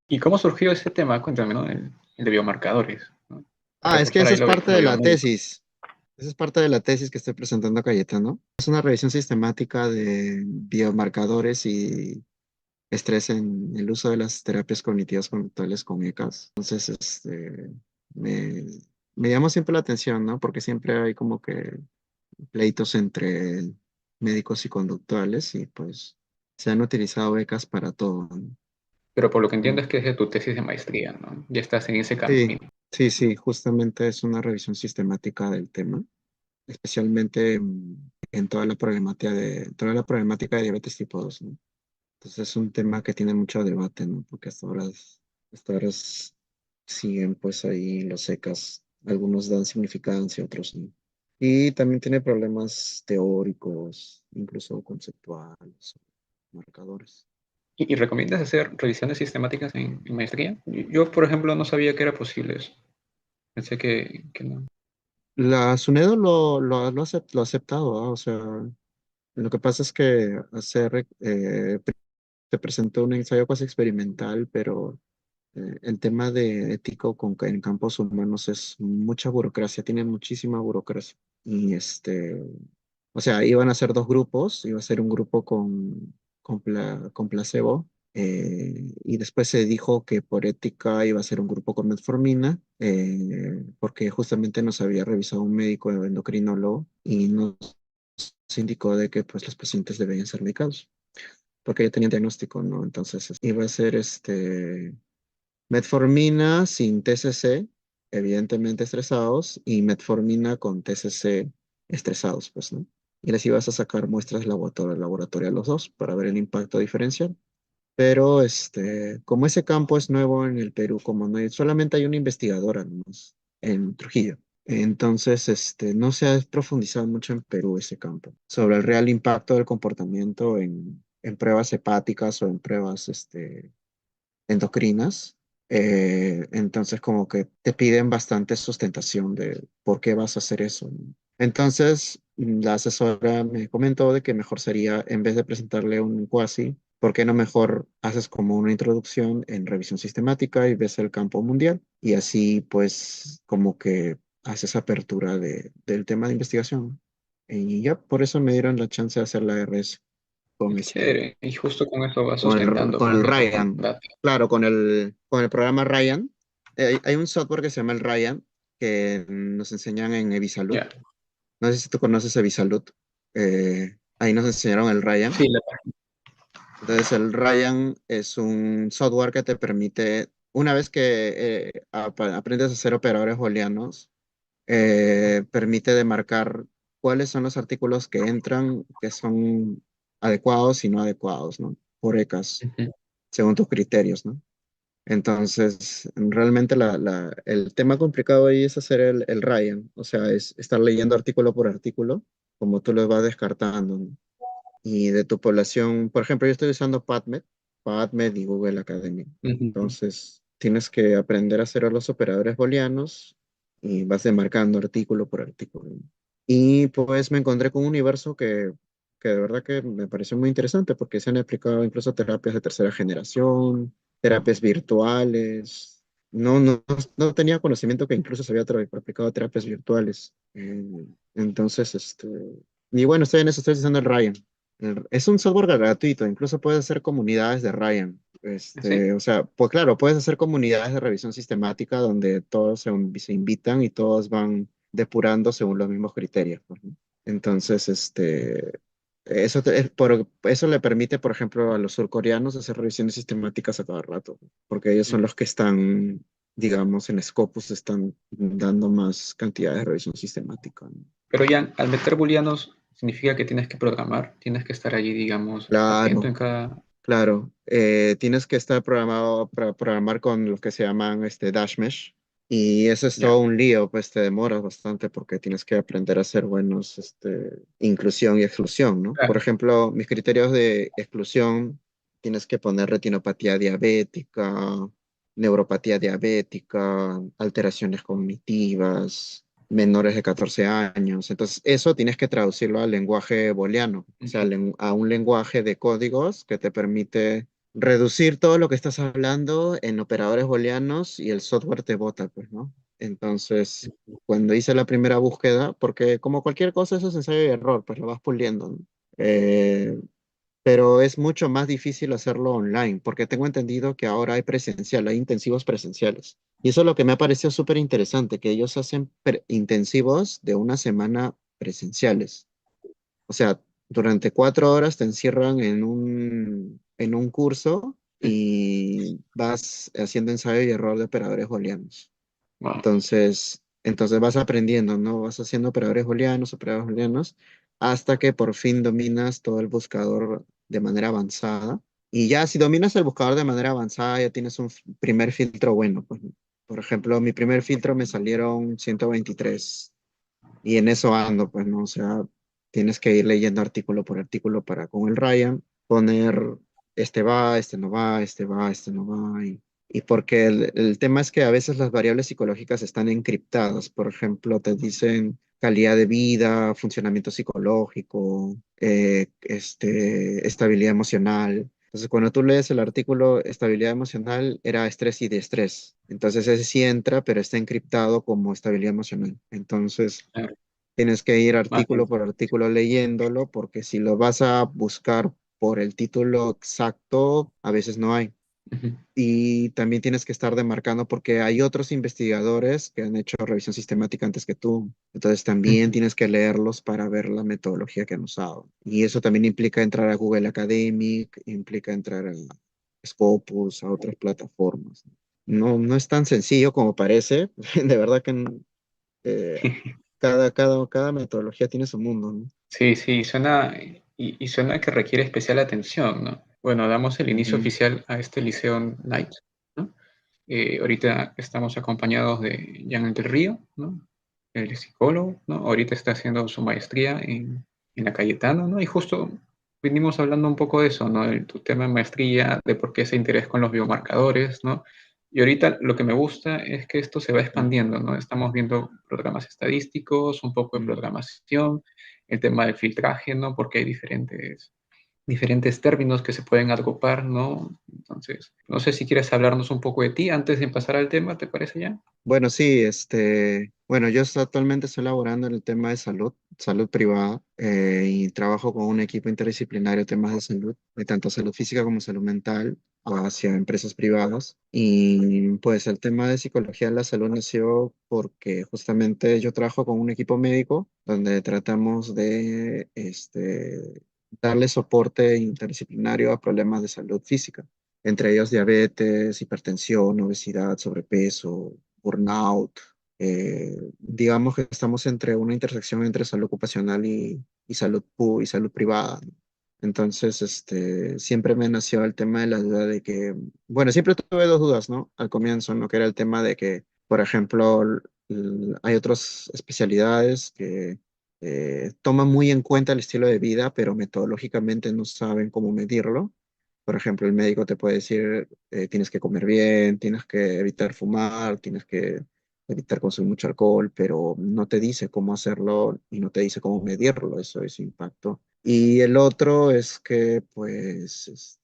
¿Y cómo surgió ese tema? Cuéntame, ¿no? El de biomarcadores, ¿no? Para Es que reforzar esa ahí es parte lo de la biomédico. tesis. Esa es parte de la tesis que estoy presentando a Cayetano. Es una revisión sistemática de biomarcadores y estrés en el uso de las terapias cognitivas conductuales con ECAS. Entonces, me, me llama siempre la atención, ¿no? Porque siempre hay como que pleitos entre médicos y conductuales y pues se han utilizado becas para todo, ¿no? Pero por lo que entiendo Mm. es que es de tu tesis de maestría, ¿no? Ya estás en ese Sí, camino. sí, justamente es una revisión sistemática del tema, especialmente en toda la problemática de diabetes tipo 2, ¿no? Entonces es un tema que tiene mucho debate, ¿no? Porque siguen pues ahí los ECAs, algunos dan significancia, otros no. Y también tiene problemas teóricos, incluso conceptuales, marcadores. ¿Y recomiendas hacer revisiones sistemáticas en maestría? Yo, por ejemplo, no sabía que era posible eso. Pensé que no. La SUNEDO lo ha aceptado, ¿ah? O sea, lo que pasa es que se presentó un ensayo casi experimental, pero el tema de ético en campos humanos es mucha burocracia, tiene muchísima burocracia. Y o sea, iban a ser dos grupos, iba a ser un grupo con placebo, y después se dijo que por ética iba a ser un grupo con metformina, porque justamente nos había revisado un médico endocrinólogo y nos indicó de que pues los pacientes debían ser medicados, porque ya tenían diagnóstico, ¿no? Entonces iba a ser metformina sin TCC, evidentemente estresados, y metformina con TCC estresados, pues, ¿no? Y les ibas a sacar muestras laboratorio a los dos para ver el impacto diferencial. Pero como ese campo es nuevo en el Perú, como no hay, solamente hay una investigadora nomás en Trujillo. Entonces, no se ha profundizado mucho en Perú ese campo, sobre el real impacto del comportamiento en pruebas hepáticas o en pruebas, endocrinas. Entonces, como que te piden bastante sustentación de por qué vas a hacer eso, ¿no? Entonces, la asesora me comentó de que mejor sería, en vez de presentarle un quasi, ¿por qué no mejor haces como una introducción en revisión sistemática y ves el campo mundial? Y así, pues, como que haces apertura del tema de investigación. Y ya, por eso me dieron la chance de hacer la RS con Qué chévere. Y justo con eso vas sustentando, con pues, el ¿no? Con Ryan. datos. Claro, con el programa Ryan. Hay un software que se llama el Ryan que nos enseñan en Evisalud. Ya. No sé si tú conoces Evisalud. Ahí nos enseñaron el Ryan. Sí, Entonces, el Ryan es un software que te permite, una vez que aprendes a ser operadores booleanos, permite demarcar cuáles son los artículos que entran, que son adecuados y no adecuados, ¿no? Por ECAS, ujú. según tus criterios, ¿no? Entonces, realmente el tema complicado ahí es hacer el Ryan, o sea, es estar leyendo artículo por artículo, como tú los vas descartando, ¿no? Y de tu población, por ejemplo, yo estoy usando PubMed y Google Academy. Ujú. Entonces, tienes que aprender a hacer a los operadores booleanos y vas demarcando artículo por artículo, ¿no? Y pues me encontré con un universo que de verdad que me pareció muy interesante porque se han aplicado incluso terapias de tercera generación, terapias virtuales. No tenía conocimiento que incluso se había aplicado terapias virtuales. Entonces, y bueno, estoy en eso, estoy usando el Ryan. Es un software gratuito, incluso puedes hacer comunidades de Ryan. ¿Sí? O sea, pues claro, puedes hacer comunidades de revisión sistemática donde todos se invitan y todos van depurando según los mismos criterios, pues, ¿no? Entonces, eso le permite, por ejemplo, a los surcoreanos hacer revisiones sistemáticas a cada rato, ¿no? Porque ellos son los que están, digamos, en Scopus, están dando más cantidad de revisión sistemática, ¿no? Pero ya, al meter booleanos, significa que tienes que programar, tienes que estar allí, digamos, atento Claro, en cada... claro. Tienes que estar programado para programar con lo que se llaman Dash Mesh. Y eso es Ya. todo un lío, pues te demoras bastante porque tienes que aprender a hacer buenos, inclusión y exclusión, ¿no? Por Claro. ejemplo, mis criterios de exclusión, tienes que poner retinopatía diabética, neuropatía diabética, alteraciones cognitivas, menores de 14 años. Entonces, eso tienes que traducirlo al lenguaje booleano, o sea, Ujú. a un lenguaje de códigos que te permite reducir todo lo que estás hablando en operadores booleanos y el software te bota, pues, ¿no? Entonces, cuando hice la primera búsqueda, porque como cualquier cosa, eso es ensayo y error, pues lo vas puliendo, ¿no? Eh, pero es mucho más difícil hacerlo online, porque tengo entendido que ahora hay presencial, hay intensivos presenciales. Y eso es lo que me ha parecido súper interesante, que ellos hacen intensivos de una semana presenciales. O sea, durante 4 horas te encierran en un curso y vas haciendo ensayo y error de operadores booleanos. Wow. Entonces vas aprendiendo, ¿no? Vas haciendo operadores booleanos, hasta que por fin dominas todo el buscador de manera avanzada. Y ya si dominas el buscador de manera avanzada, ya tienes un primer filtro bueno, pues, ¿no? Por ejemplo, mi primer filtro me salieron 123 y en eso ando, pues, ¿no? O sea, tienes que ir leyendo artículo por artículo para con el Ryan poner este va, este no va, este va, este no va. Y porque el tema es que a veces las variables psicológicas están encriptadas. Por ejemplo, te dicen calidad de vida, funcionamiento psicológico, estabilidad emocional. Entonces, cuando tú lees el artículo estabilidad emocional, era estrés y de estrés. Entonces, ese sí entra, pero está encriptado como estabilidad emocional. Entonces, Claro. tienes que ir Más artículo por artículo leyéndolo, porque si lo vas a buscar por el título exacto, a veces no hay. ujú, Y también tienes que estar demarcando porque hay otros investigadores que han hecho revisión sistemática antes que tú. Entonces también ujú. tienes que leerlos para ver la metodología que han usado. Y eso también implica entrar a Google Academic, implica entrar a Scopus, a otras plataformas. No, no es tan sencillo como parece. De verdad que eh, cada metodología tiene su mundo, ¿no? Sí, sí, suena, y suena que requiere especial atención, ¿no? Bueno, damos el inicio Ujú. oficial a este Liceo Night, ¿no? Ahorita estamos acompañados de Jan del Río, ¿no? El psicólogo, ¿no? Ahorita está haciendo su maestría en la Cayetano, ¿no? Y justo vinimos hablando un poco de eso, ¿no? Tu tema de maestría, de por qué ese interés con los biomarcadores, ¿no? Y ahorita lo que me gusta es que esto se va expandiendo, ¿no? Estamos viendo programas estadísticos, un poco de Ujú. programación, el tema del filtraje, ¿no? Porque hay diferentes términos que se pueden agrupar, ¿no? Entonces, no sé si quieres hablarnos un poco de ti antes de pasar al tema, ¿te parece ya? Bueno, sí, bueno, actualmente estoy laborando en el tema de salud, salud privada, y trabajo con un equipo interdisciplinario de temas de salud, de tanto salud física como salud mental, hacia empresas privadas. Y pues el tema de psicología de la salud nació porque justamente yo trabajo con un equipo médico donde tratamos de, darle soporte interdisciplinario a problemas de salud física, entre ellos diabetes, hipertensión, obesidad, sobrepeso, burnout. Digamos que estamos entre una intersección entre salud ocupacional y salud privada, ¿no? Entonces, siempre me nació el tema de la duda de que, bueno, siempre tuve dos dudas, ¿no? Al comienzo, ¿no? Que era el tema de que, por ejemplo, hay otras especialidades que toman muy en cuenta el estilo de vida, pero metodológicamente no saben cómo medirlo. Por ejemplo, el médico te puede decir, tienes que comer bien, tienes que evitar fumar, tienes que evitar consumir mucho alcohol, pero no te dice cómo hacerlo y no te dice cómo medirlo, eso es impacto. Y el otro es que, pues,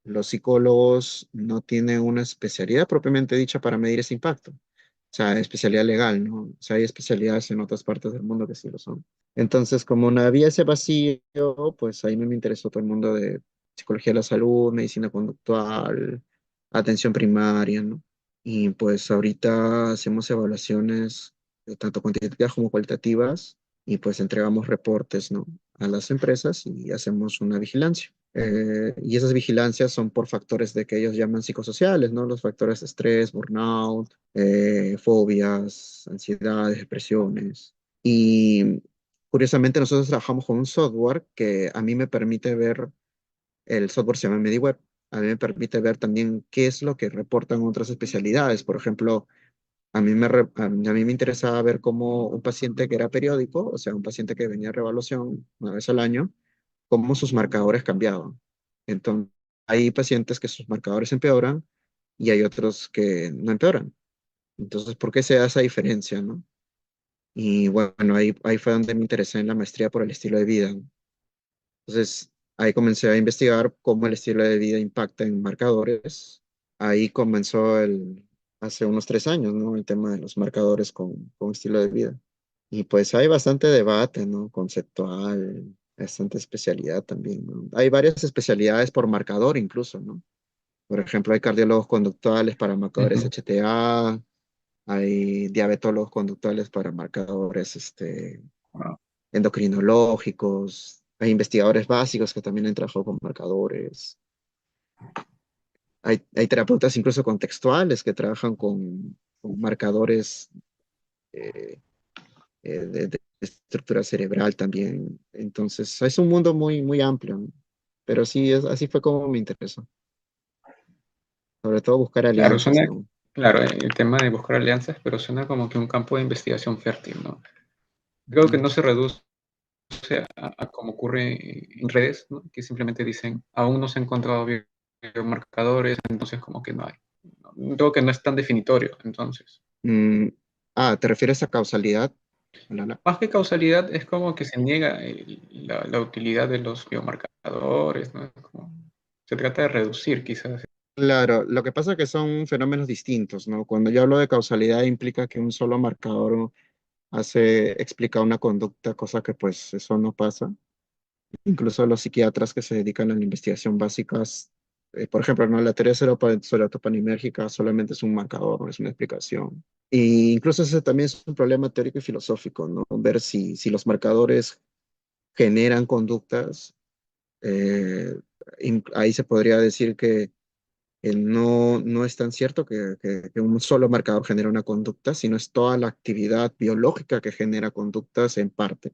los psicólogos no tienen una especialidad propiamente dicha para medir ese impacto. O sea, especialidad legal, ¿no? O sea, hay especialidades en otras partes del mundo que sí lo son. Entonces, como no había ese vacío, pues ahí me interesó todo el mundo de psicología de la salud, medicina conductual, atención primaria, ¿no? Y pues ahorita hacemos evaluaciones tanto cuantitativas como cualitativas y pues entregamos reportes, ¿no? A las empresas y hacemos una vigilancia. Y esas vigilancias son por factores de que ellos llaman psicosociales, ¿no? Los factores de estrés, burnout, fobias, ansiedades, depresiones. Y curiosamente nosotros trabajamos con un software que a mí me permite ver, el software se llama MediWeb, a mí me permite ver también qué es lo que reportan otras especialidades. Por ejemplo, a mí me interesaba ver cómo un paciente que era periódico, o sea, un paciente que venía a reevaluación una vez al año, cómo sus marcadores cambiaban. Entonces, hay pacientes que sus marcadores empeoran y hay otros que no empeoran. Entonces, ¿por qué se da esa diferencia, no? Y bueno, ahí fue donde me interesé en la maestría por el estilo de vida. Entonces, ahí comencé a investigar cómo el estilo de vida impacta en marcadores. Ahí comenzó hace unos 3 años, ¿no? El tema de los marcadores con estilo de vida. Y pues hay bastante debate, ¿no? Conceptual, bastante especialidad también, ¿no? Hay varias especialidades por marcador incluso, ¿no? Por ejemplo, hay cardiólogos conductuales para marcadores Ujú. HTA, hay diabetólogos conductuales para marcadores Wow. endocrinológicos, hay investigadores básicos que también han trabajado con marcadores, hay terapeutas incluso contextuales que trabajan con marcadores eh, de estructura cerebral también. Entonces, es un mundo muy, muy amplio, ¿no? Pero sí, así fue como me interesó. Sobre todo buscar Claro, alianzas, suena, ¿no? claro, el tema de buscar alianzas, pero suena como que un campo de investigación fértil, ¿no? Creo que Mm. no se reduce a como ocurre en redes, ¿no? Que simplemente dicen, aún no se han encontrado biomarcadores, entonces como que no hay. Creo que no es tan definitorio, entonces. Mm, ¿te refieres a causalidad? Lala? Más que causalidad, es como que se niega la utilidad de los biomarcadores, ¿no? Se trata de reducir quizás. Claro, lo que pasa es que son fenómenos distintos, ¿no? Cuando yo hablo de causalidad implica que un solo marcador explica una conducta, cosa que pues eso no pasa. Incluso los psiquiatras que se dedican a la investigación básica, por ejemplo, ¿no? La teoría serotoninérgica solamente es un marcador, no es una explicación. Y incluso ese también es un problema teórico y filosófico, ¿no? Ver si los marcadores generan conductas. eh, Ahí se podría decir que no es tan cierto que un solo marcador genera una conducta, sino es toda la actividad biológica que genera conductas en parte,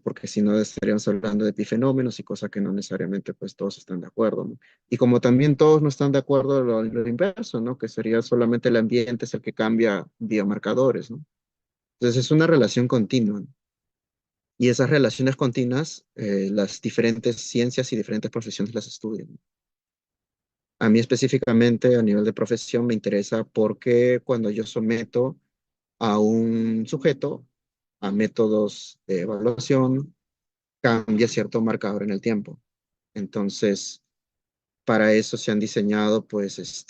porque si no estaríamos hablando de epifenómenos y cosas que no necesariamente pues todos están de acuerdo, ¿no? Y como también todos no están de acuerdo lo inverso, ¿no? Que sería solamente el ambiente es el que cambia biomarcadores, ¿no? Entonces es una relación continua, ¿no? Y esas relaciones continuas, las diferentes ciencias y diferentes profesiones las estudian, ¿no? A mí específicamente a nivel de profesión me interesa porque cuando yo someto a un sujeto a métodos de evaluación, cambia cierto marcador en el tiempo. Entonces, para eso se han diseñado pues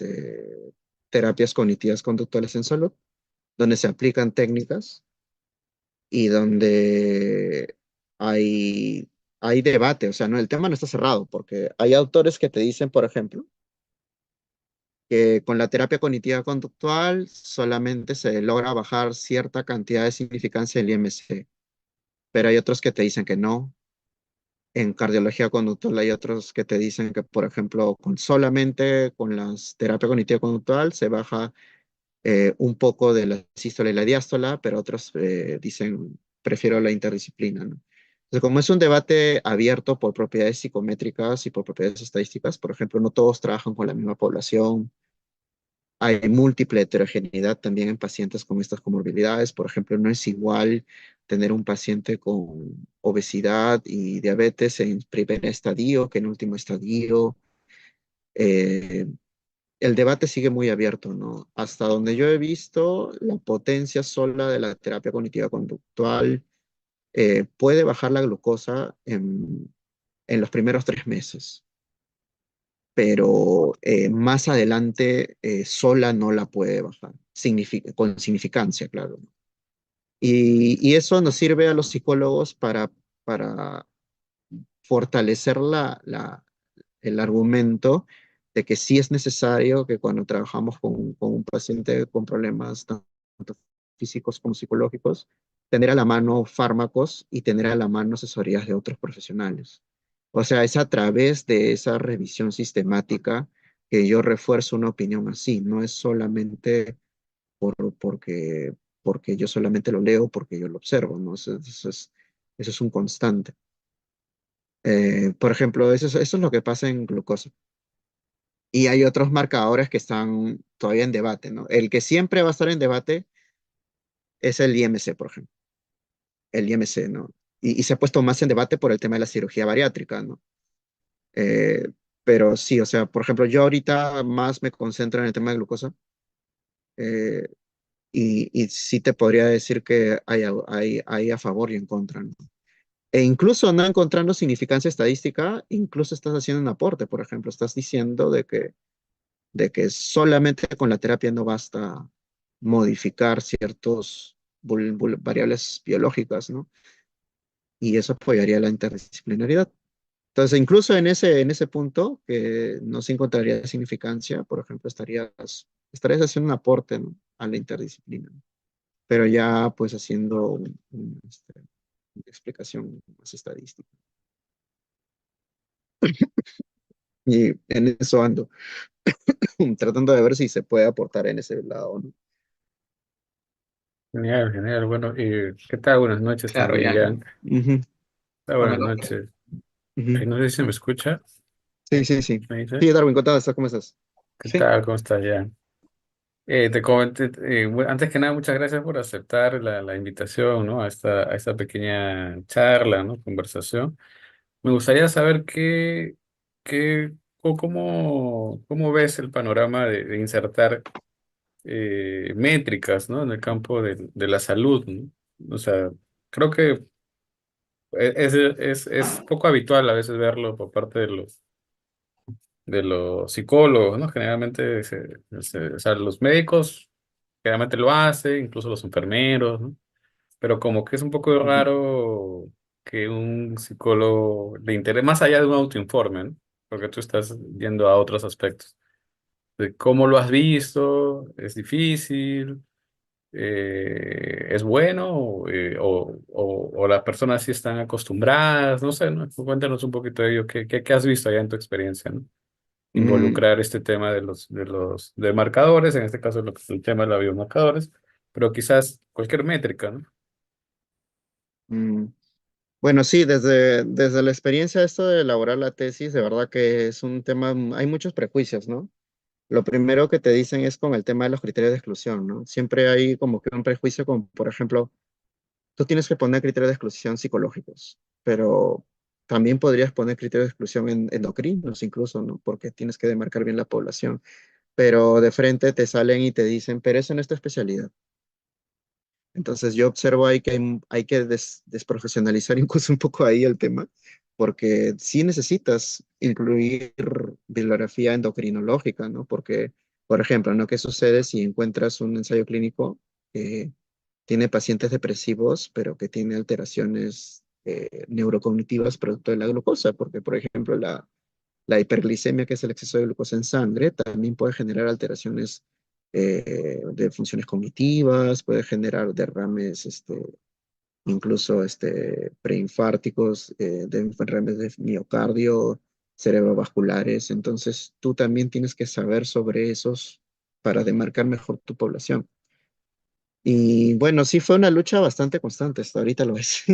terapias cognitivas conductuales en salud, donde se aplican técnicas y donde hay, hay debate. O sea, no, el tema no está cerrado, porque hay autores que te dicen, por ejemplo, que con la terapia cognitiva conductual solamente se logra bajar cierta cantidad de significancia del IMC, pero hay otros que te dicen que no. En cardiología conductual hay otros que te dicen que, por ejemplo, solamente con la terapia cognitiva conductual se baja un poco de la sístole y la diástole, pero otros dicen, prefiero la interdisciplina, ¿no? Entonces, como es un debate abierto por propiedades psicométricas y por propiedades estadísticas, por ejemplo, no todos trabajan con la misma población. Hay múltiple heterogeneidad también en pacientes con estas comorbilidades. Por ejemplo, no es igual tener un paciente con obesidad y diabetes en primer estadio que en último estadio. Eh, el debate sigue muy abierto, ¿no? Hasta donde yo he visto, la potencia sola de la terapia cognitiva conductual puede bajar la glucosa en los primeros 3 meses, pero más adelante sola no la puede bajar, con significancia, claro. Y eso nos sirve a los psicólogos para fortalecer el argumento de que sí es necesario que cuando trabajamos con un paciente con problemas tanto físicos como psicológicos, tener a la mano fármacos y tener a la mano asesorías de otros profesionales. O sea, es a través de esa revisión sistemática que yo refuerzo una opinión así, no es solamente porque, porque yo solamente lo leo, porque yo lo observo, ¿no? Eso es un constante. Por ejemplo, eso es lo que pasa en glucosa. Y hay otros marcadores que están todavía en debate, ¿no? El que siempre va a estar en debate es el IMC, por ejemplo. El IMC, ¿no? Y se ha puesto más en debate por el tema de la cirugía bariátrica, ¿no? Eh, Pero sí, o sea, por ejemplo, yo ahorita más me concentro en el tema de glucosa, eh, y sí te podría decir que hay a favor y en contra, ¿no? E incluso no encontrando significancia estadística, incluso estás haciendo un aporte, por ejemplo, estás diciendo de que solamente con la terapia no basta modificar ciertos variables biológicas, ¿no? Y eso apoyaría la interdisciplinariedad. Entonces, incluso en ese punto, que no se encontraría significancia, por ejemplo, estarías haciendo un aporte, ¿no?, a la interdisciplina, ¿no? Pero ya pues haciendo una explicación más estadística. Y en eso ando, tratando de ver si se puede aportar en ese lado, ¿no? Genial, genial. Bueno, ¿qué tal? Buenas noches Claro, también, ya. Jan. Ujú, Buenas Bueno, noches. ujú. No sé si me escucha. Sí, sí, sí. ¿Me dice? Sí, Darwin, ¿cómo estás? ¿Cómo estás? ¿Qué sí, tal? ¿Cómo estás, Jan? Te comenté, antes que nada, muchas gracias por aceptar la invitación, ¿no? A esta pequeña charla, ¿no? Conversación. Me gustaría saber cómo ves el panorama de insertar métricas, ¿no? En el campo de la salud, ¿no? O sea, creo que es poco habitual a veces verlo por parte de los psicólogos, ¿no? Generalmente, o sea, los médicos generalmente lo hacen, incluso los enfermeros, ¿no? Pero como que es un poco Ujú, raro que un psicólogo le interese, más allá de un autoinforme, ¿no? Porque tú estás yendo a otros aspectos. De cómo lo has visto, es difícil, es bueno, o las personas sí están acostumbradas, no sé, ¿no? Cuéntanos un poquito de ello, ¿qué has visto allá en tu experiencia, ¿no? mm, Involucrar este tema de marcadores, en este caso el tema de los biomarcadores, pero quizás cualquier métrica, ¿no? mm. Bueno, sí, desde la experiencia esto de elaborar la tesis, de verdad que es un tema, hay muchos prejuicios, ¿no? Lo primero que te dicen es con el tema de los criterios de exclusión, ¿no? Siempre hay como que un prejuicio con, por ejemplo, tú tienes que poner criterios de exclusión psicológicos, pero también podrías poner criterios de exclusión endocrinos incluso, ¿no? Porque tienes que demarcar bien la población. Pero de frente te salen y te dicen, pero eso no es tu especialidad. Entonces yo observo ahí que hay que desprofesionalizar incluso un poco ahí el tema, porque sí necesitas incluir bibliografía endocrinológica, ¿no? Porque, por ejemplo, ¿no? ¿Qué sucede si encuentras un ensayo clínico que tiene pacientes depresivos, pero que tiene alteraciones neurocognitivas producto de la glucosa? Porque, por ejemplo, la hiperglicemia, que es el exceso de glucosa en sangre, también puede generar alteraciones de funciones cognitivas, puede generar derrames, incluso preinfárticos, derrames de miocardio, cerebrovasculares. Entonces, tú también tienes que saber sobre esos para demarcar mejor tu población. Y bueno, sí fue una lucha bastante constante, hasta ahorita lo es,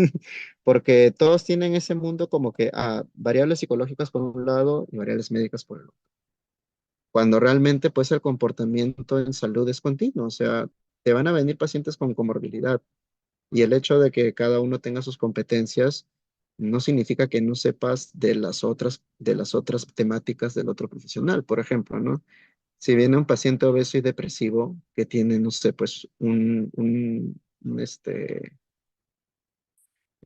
porque todos tienen ese mundo como que variables psicológicas por un lado y variables médicas por el otro, cuando realmente pues el comportamiento en salud es continuo, o sea, te van a venir pacientes con comorbilidad y el hecho de que cada uno tenga sus competencias no significa que no sepas de las otras temáticas del otro profesional. Por ejemplo, ¿no? Si viene un paciente obeso y depresivo que tiene, no sé, pues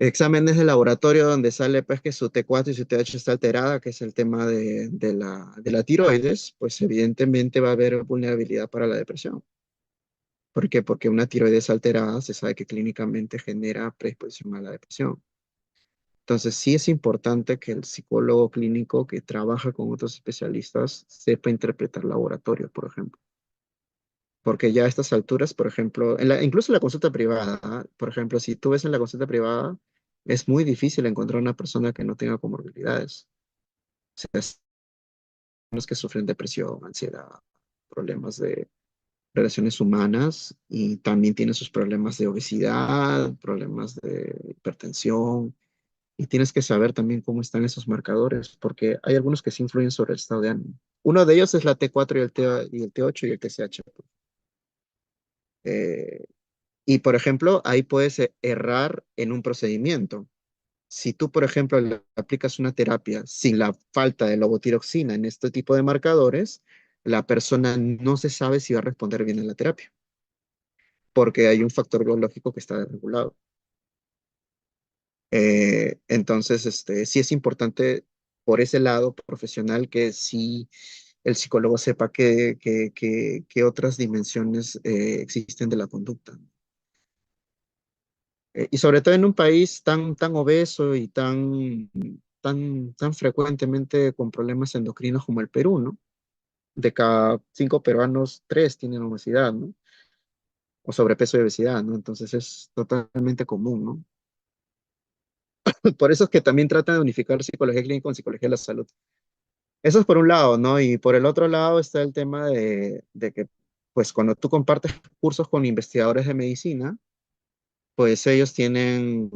exámenes de laboratorio donde sale pues que su T4 y su TH está alterada, que es el tema de la tiroides, pues evidentemente va a haber vulnerabilidad para la depresión. ¿Por qué? Porque una tiroides alterada se sabe que clínicamente genera predisposición a la depresión. Entonces sí es importante que el psicólogo clínico que trabaja con otros especialistas sepa interpretar laboratorio, por ejemplo. Porque ya a estas alturas, por ejemplo, incluso en la consulta privada, ¿ah? Por ejemplo, si tú ves en la consulta privada, es muy difícil encontrar una persona que no tenga comorbilidades. O sea, es los que sufren depresión, ansiedad, problemas de relaciones humanas y también tienen sus problemas de obesidad, problemas de hipertensión. Y tienes que saber también cómo están esos marcadores, porque hay algunos que sí influyen sobre el estado de ánimo. Uno de ellos es la T4 y el T8 y el TSH. Eh, Y por ejemplo, ahí puedes errar en un procedimiento. si tú, por ejemplo, le aplicas una terapia sin la falta de levotiroxina en este tipo de marcadores, la persona no se sabe si va a responder bien a la terapia, porque hay un factor biológico que está desregulado. Entonces, sí es importante por ese lado profesional que sí el psicólogo sepa qué otras dimensiones existen de la conducta. Y sobre todo en un país tan obeso y tan frecuentemente con problemas endocrinos como el Perú, ¿no? De cada 5 peruanos, 3 tienen obesidad, ¿no? O sobrepeso y obesidad, ¿no? Entonces es totalmente común, ¿no? Por eso es que también tratan de unificar psicología clínica con psicología de la salud. Eso es por un lado, ¿no? Y por el otro lado está el tema de que, pues cuando tú compartes cursos con investigadores de medicina, pues ellos tienen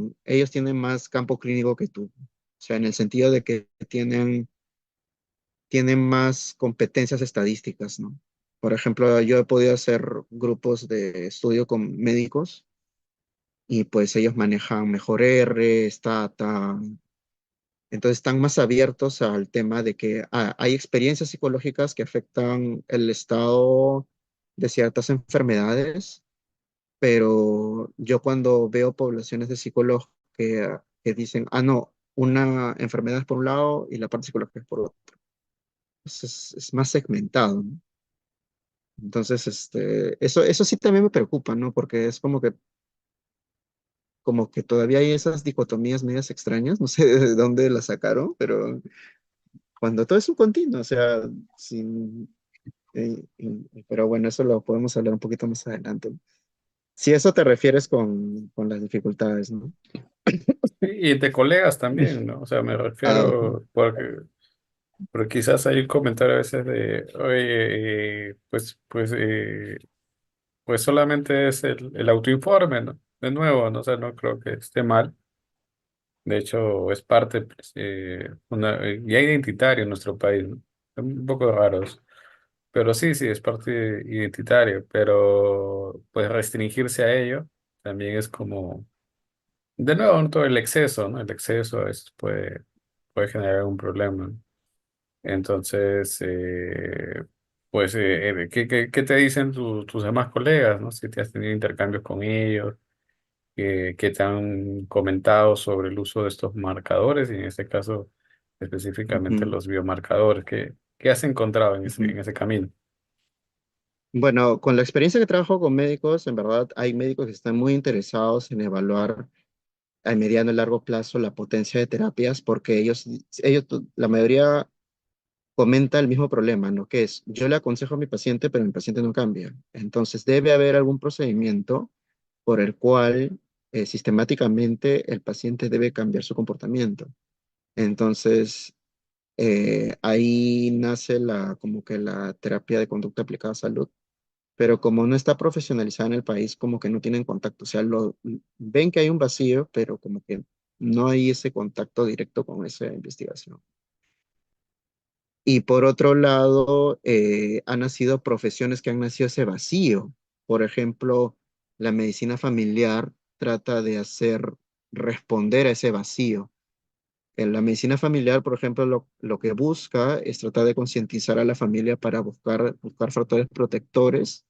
más campo clínico que tú. O sea, en el sentido de que tienen más competencias estadísticas, ¿no? Por ejemplo, yo he podido hacer grupos de estudio con médicos y pues ellos manejan mejor R, Stata, entonces están más abiertos al tema de que hay experiencias psicológicas que afectan el estado de ciertas enfermedades, pero yo cuando veo poblaciones de psicólogos que dicen, no, una enfermedad es por un lado y la parte psicológica es por otro. Es más segmentado, ¿no? Entonces, eso sí también me preocupa, ¿no? Porque es como que todavía hay esas dicotomías medias extrañas, no sé de dónde las sacaron, pero cuando todo es un continuo, o sea, sin, pero bueno, eso lo podemos hablar un poquito más adelante. Si eso te refieres con las dificultades, ¿no? Y de colegas también, ¿no? O sea, me Ah, refiero porque quizás hay un comentario a veces de, oye, pues solamente es el autoinforme, ¿no? De nuevo, no sé, no creo que esté mal. De hecho, es parte pues, ya identitario en nuestro país, ¿no? Es un poco raro eso. Pero sí, sí, es parte identitaria, pero pues restringirse a ello también es como, de nuevo, ¿no? Todo el exceso, ¿no? El exceso a veces puede generar un problema, ¿no? Entonces, pues, ¿qué te dicen tus demás colegas, ¿no? Si te has tenido intercambios con ellos, qué te han comentado sobre el uso de estos marcadores y en este caso específicamente ujú, los biomarcadores, ¿qué has encontrado en ese, ujú. en ese camino? Bueno, con la experiencia que trabajo con médicos, en verdad hay médicos que están muy interesados en evaluar a mediano y largo plazo la potencia de terapias porque la mayoría comenta el mismo problema, ¿no? Que es, yo le aconsejo a mi paciente, pero mi paciente no cambia. Entonces, debe haber algún procedimiento por el cual sistemáticamente el paciente debe cambiar su comportamiento. Entonces, ahí nace como que la terapia de conducta aplicada a salud, pero como no está profesionalizada en el país, como que no tienen contacto. O sea, ven que hay un vacío, pero como que no hay ese contacto directo con esa investigación. Y por otro lado, han nacido profesiones que han nacido ese vacío. Por ejemplo, la medicina familiar trata de responder a ese vacío. En la medicina familiar, por ejemplo, lo que busca es tratar de concientizar a la familia para buscar factores protectores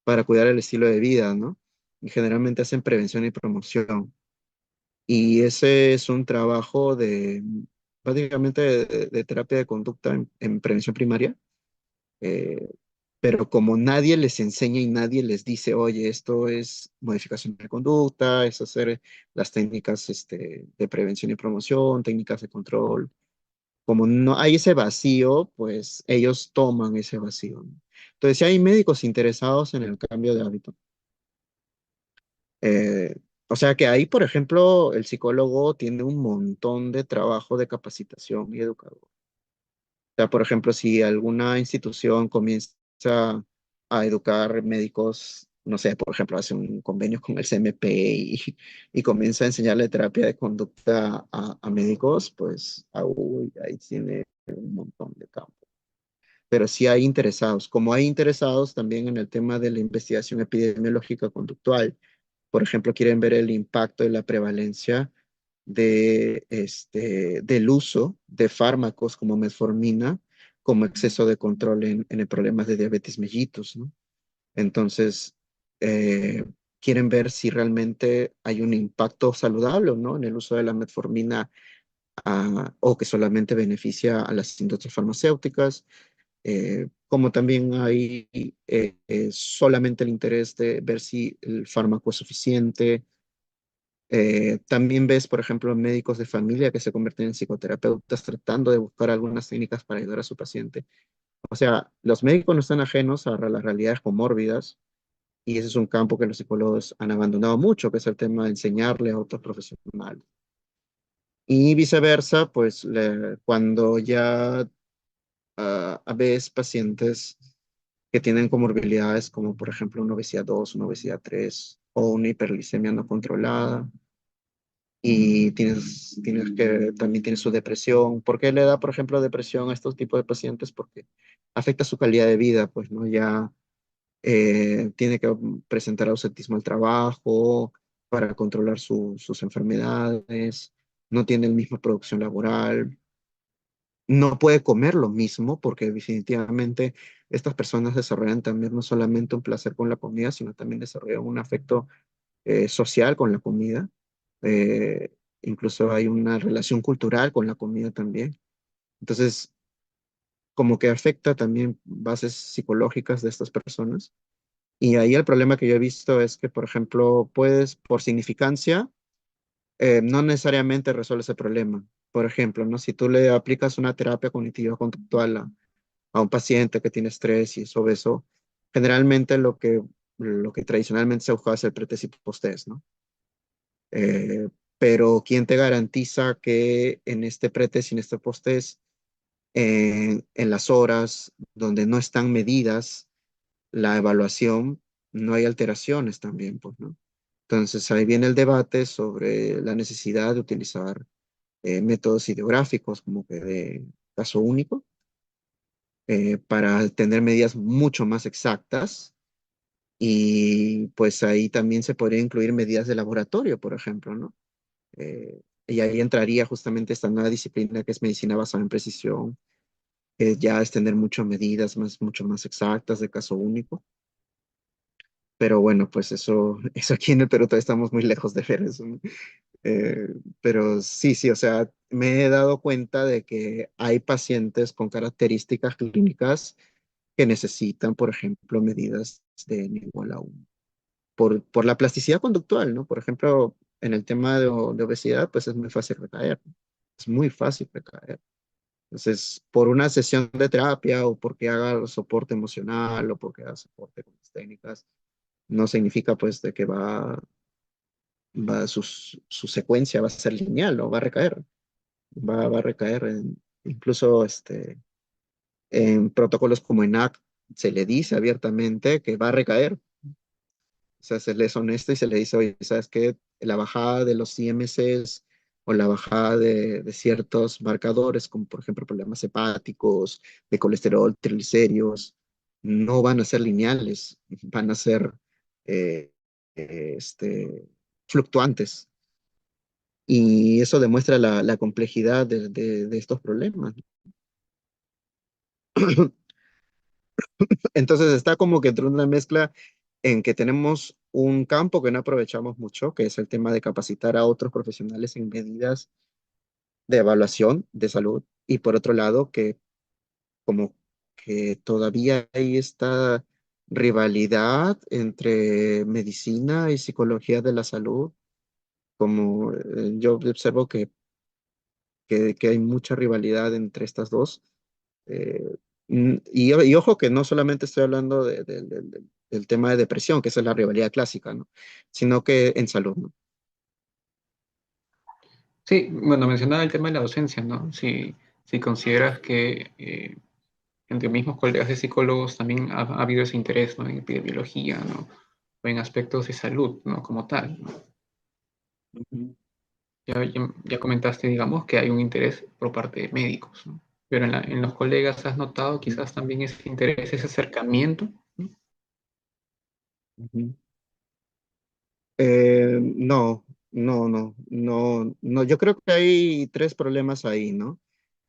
para cuidar el estilo de vida, ¿no? Y generalmente hacen prevención y promoción. Y ese es un trabajo prácticamente de terapia de conducta en prevención primaria, eh, pero como nadie les enseña y nadie les dice, oye, esto es modificación de conducta, es hacer las técnicas de prevención y promoción, técnicas de control, como no hay ese vacío, pues ellos toman ese vacío, ¿no? Entonces, si hay médicos interesados en el cambio de hábito. Eh, o sea que ahí, por ejemplo, el psicólogo tiene un montón de trabajo de capacitación y educador. O sea, por ejemplo, si alguna institución comienza a educar médicos, no sé, por ejemplo, hace un convenio con el CMP y comienza a enseñarle terapia de conducta a médicos, pues uy, ahí tiene un montón de campo. Pero sí hay interesados, como hay interesados también en el tema de la investigación epidemiológica conductual. Por ejemplo, quieren ver el impacto de la prevalencia del uso de fármacos como metformina como exceso de control en el problema de diabetes mellitus, ¿no? Entonces, eh, quieren ver si realmente hay un impacto saludable o no en el uso de la metformina, o que solamente beneficia a las industrias farmacéuticas, como también hay solamente el interés de ver si el fármaco es suficiente. También ves, por ejemplo, médicos de familia que se convierten en psicoterapeutas tratando de buscar algunas técnicas para ayudar a su paciente. O sea, los médicos no están ajenos a las realidades comórbidas, y ese es un campo que los psicólogos han abandonado mucho, que es el tema de enseñarle a otros profesionales. Y viceversa, pues cuando ya ves pacientes que tienen comorbilidades como por ejemplo una obesidad 2, una obesidad 3 o una hiperglicemia no controlada, y también tienes su depresión. ¿Por qué le da, por ejemplo, depresión a estos tipos de pacientes? Porque afecta su calidad de vida, pues, ¿no? Ya tiene que presentar ausentismo al trabajo para controlar sus enfermedades, no tiene la misma producción laboral, no puede comer lo mismo porque definitivamente estas personas desarrollan también no solamente un placer con la comida, sino también desarrollan un afecto social con la comida. Eh, Incluso hay una relación cultural con la comida también. Entonces, como que afecta también bases psicológicas de estas personas. Y ahí el problema que yo he visto es que, por ejemplo, puedes, por significancia, no necesariamente resuelve ese problema. Por ejemplo, ¿no? Si tú le aplicas una terapia cognitiva conductual a un paciente que tiene estrés y es obeso, generalmente lo que tradicionalmente se busca es el pretest y post-test, ¿no? Pero ¿quién te garantiza que en este pretest y en este post-test, en las horas donde no están medidas la evaluación, no hay alteraciones también, pues, ¿no? Entonces ahí viene el debate sobre la necesidad de utilizar métodos ideográficos como que de caso único, para tener medidas mucho más exactas, y pues ahí también se podría incluir medidas de laboratorio, por ejemplo, ¿no? Y ahí entraría justamente esta nueva disciplina que es medicina basada en precisión, que ya es tener muchas medidas mucho más exactas de caso único. Pero bueno, pues eso aquí en el Perú todavía estamos muy lejos de ver eso, ¿no? Eh, pero sí, sí, o sea, me he dado cuenta de que hay pacientes con características clínicas que necesitan, por ejemplo, medidas de N igual a 1. Por la plasticidad conductual, ¿no? Por ejemplo, en el tema de obesidad, pues es muy fácil recaer, ¿no? Es muy fácil recaer. Entonces, por una sesión de terapia o porque haga soporte emocional o porque haga soporte con las técnicas, no significa pues de que su secuencia va a ser lineal, ¿no? Va a recaer, va a recaer incluso en protocolos como ENAC se le dice abiertamente que va a recaer. O sea, se le es honesto y se le dice, oye, ¿sabes qué? La bajada de los IMCs o la bajada de ciertos marcadores, como por ejemplo problemas hepáticos, de colesterol, triglicéridos, no van a ser lineales, van a ser eh, fluctuantes. Y eso demuestra la complejidad de estos problemas. Entonces está como que entre una mezcla en que tenemos un campo que no aprovechamos mucho, que es el tema de capacitar a otros profesionales en medidas de evaluación de salud, y por otro lado, que como que todavía hay esta rivalidad entre medicina y psicología de la salud, como yo observo que hay mucha rivalidad entre estas dos. Eh, y ojo que no solamente estoy hablando del tema de depresión, que esa es la rivalidad clásica, ¿no? Sino que en salud, ¿no? Sí, bueno, mencionaba el tema de la docencia, ¿no? Si consideras que entre mismos colegas de psicólogos también ha habido ese interés, ¿no? En epidemiología, ¿no? O en aspectos de salud, ¿no? Como tal, ¿no? Ujú, Ya comentaste, digamos, que hay un interés por parte de médicos, ¿no? Pero en los colegas has notado ujú, quizás también ese interés, ese acercamiento, ¿no? ujú. No, no. Yo creo que hay tres problemas ahí, ¿no?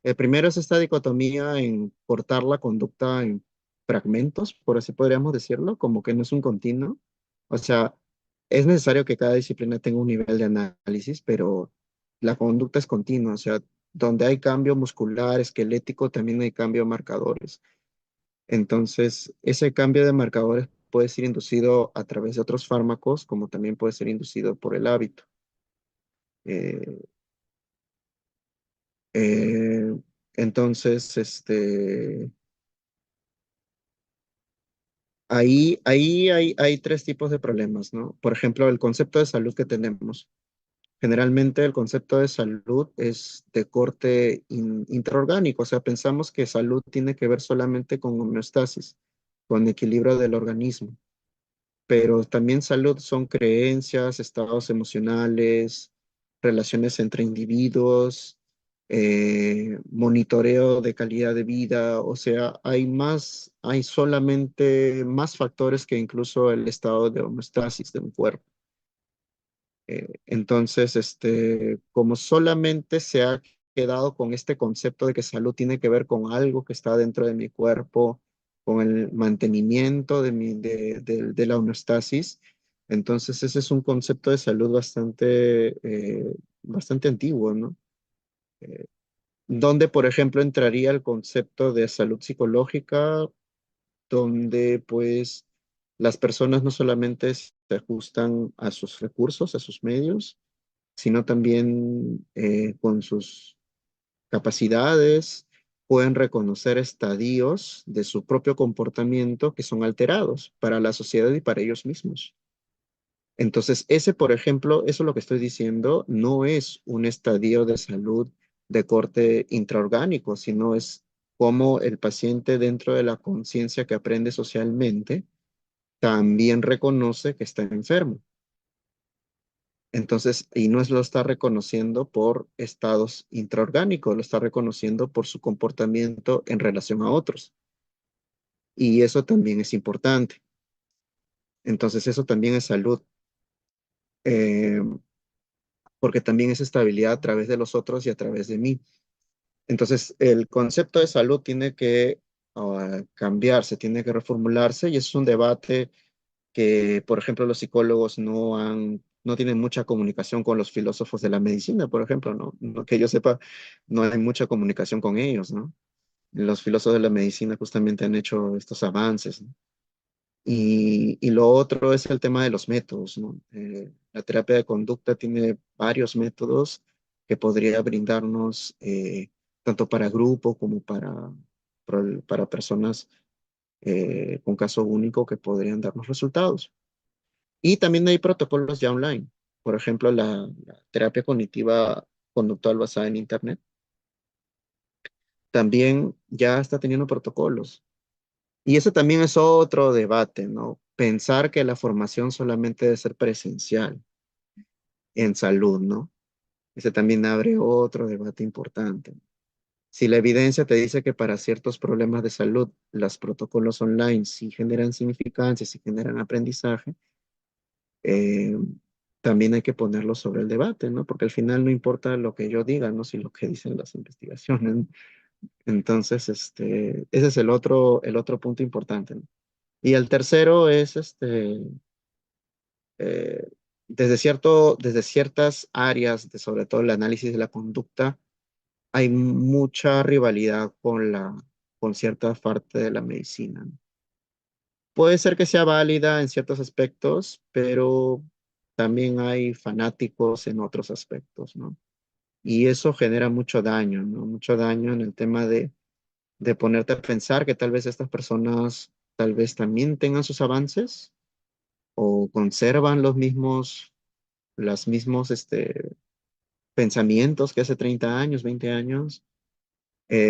El primero es esta dicotomía en cortar la conducta en fragmentos, por así podríamos decirlo, como que no es un continuo. O sea, es necesario que cada disciplina tenga un nivel de análisis, pero la conducta es continua. O sea, donde hay cambio muscular, esquelético, también hay cambio de marcadores. Entonces, ese cambio de marcadores puede ser inducido a través de otros fármacos, como también puede ser inducido por el hábito. Eh, eh, entonces, ahí hay tres tipos de problemas, ¿no? Por ejemplo, el concepto de salud que tenemos. Generalmente el concepto de salud es de corte intraorgánico, o sea, pensamos que salud tiene que ver solamente con homeostasis, con equilibrio del organismo, pero también salud son creencias, estados emocionales, relaciones entre individuos, monitoreo de calidad de vida, o sea, hay solamente más factores que incluso el estado de homeostasis de un cuerpo. Entonces, como solamente se ha quedado con este concepto de que salud tiene que ver con algo que está dentro de mi cuerpo, con el mantenimiento de la homeostasis, entonces ese es un concepto de salud bastante antiguo, ¿no? Eh, Donde, por ejemplo, entraría el concepto de salud psicológica, donde pues las personas no solamente se ajustan a sus recursos, a sus medios, sino también con sus capacidades pueden reconocer estadios de su propio comportamiento que son alterados para la sociedad y para ellos mismos. Entonces, ese, por ejemplo, eso es lo que estoy diciendo, no es un estadio de salud de corte intraorgánico, sino es como el paciente dentro de la conciencia que aprende socialmente también reconoce que está enfermo. Entonces, y no es lo está reconociendo por estados intraorgánicos, lo está reconociendo por su comportamiento en relación a otros. Y eso también es importante. Entonces, eso también es salud, eh, porque también es estabilidad a través de los otros y a través de mí. Entonces, el concepto de salud tiene que cambiarse, tiene que reformularse y es un debate que, por ejemplo, los psicólogos no tienen mucha comunicación con los filósofos de la medicina, por ejemplo, ¿no? Que yo sepa, no hay mucha comunicación con ellos, ¿no? Los filósofos de la medicina justamente han hecho estos avances, ¿no? Y lo otro es el tema de los métodos, ¿no? La terapia de conducta tiene varios métodos que podría brindarnos tanto para grupo como para personas con caso único que podrían darnos resultados. Y también hay protocolos ya online. Por ejemplo, la terapia cognitiva conductual basada en Internet también ya está teniendo protocolos. Y eso también es otro debate, ¿no? Pensar que la formación solamente debe ser presencial en salud, ¿no? Ese también abre otro debate importante. Si la evidencia te dice que para ciertos problemas de salud los protocolos online sí generan significancia, sí generan aprendizaje, eh, también hay que ponerlo sobre el debate, ¿no? Porque al final no importa lo que yo diga, ¿no? Sino lo que dicen las investigaciones. Entonces, ese es el otro punto importante, ¿no? Y el tercero es, eh, desde ciertas áreas, sobre todo el análisis de la conducta, hay mucha rivalidad con cierta parte de la medicina, ¿no? Puede ser que sea válida en ciertos aspectos, pero también hay fanáticos en otros aspectos, ¿no? Y eso genera mucho daño, ¿no? Mucho daño en el tema de ponerte a pensar que tal vez estas personas tal vez también tengan sus avances o conservan los mismos pensamientos que hace 30 años, 20 años.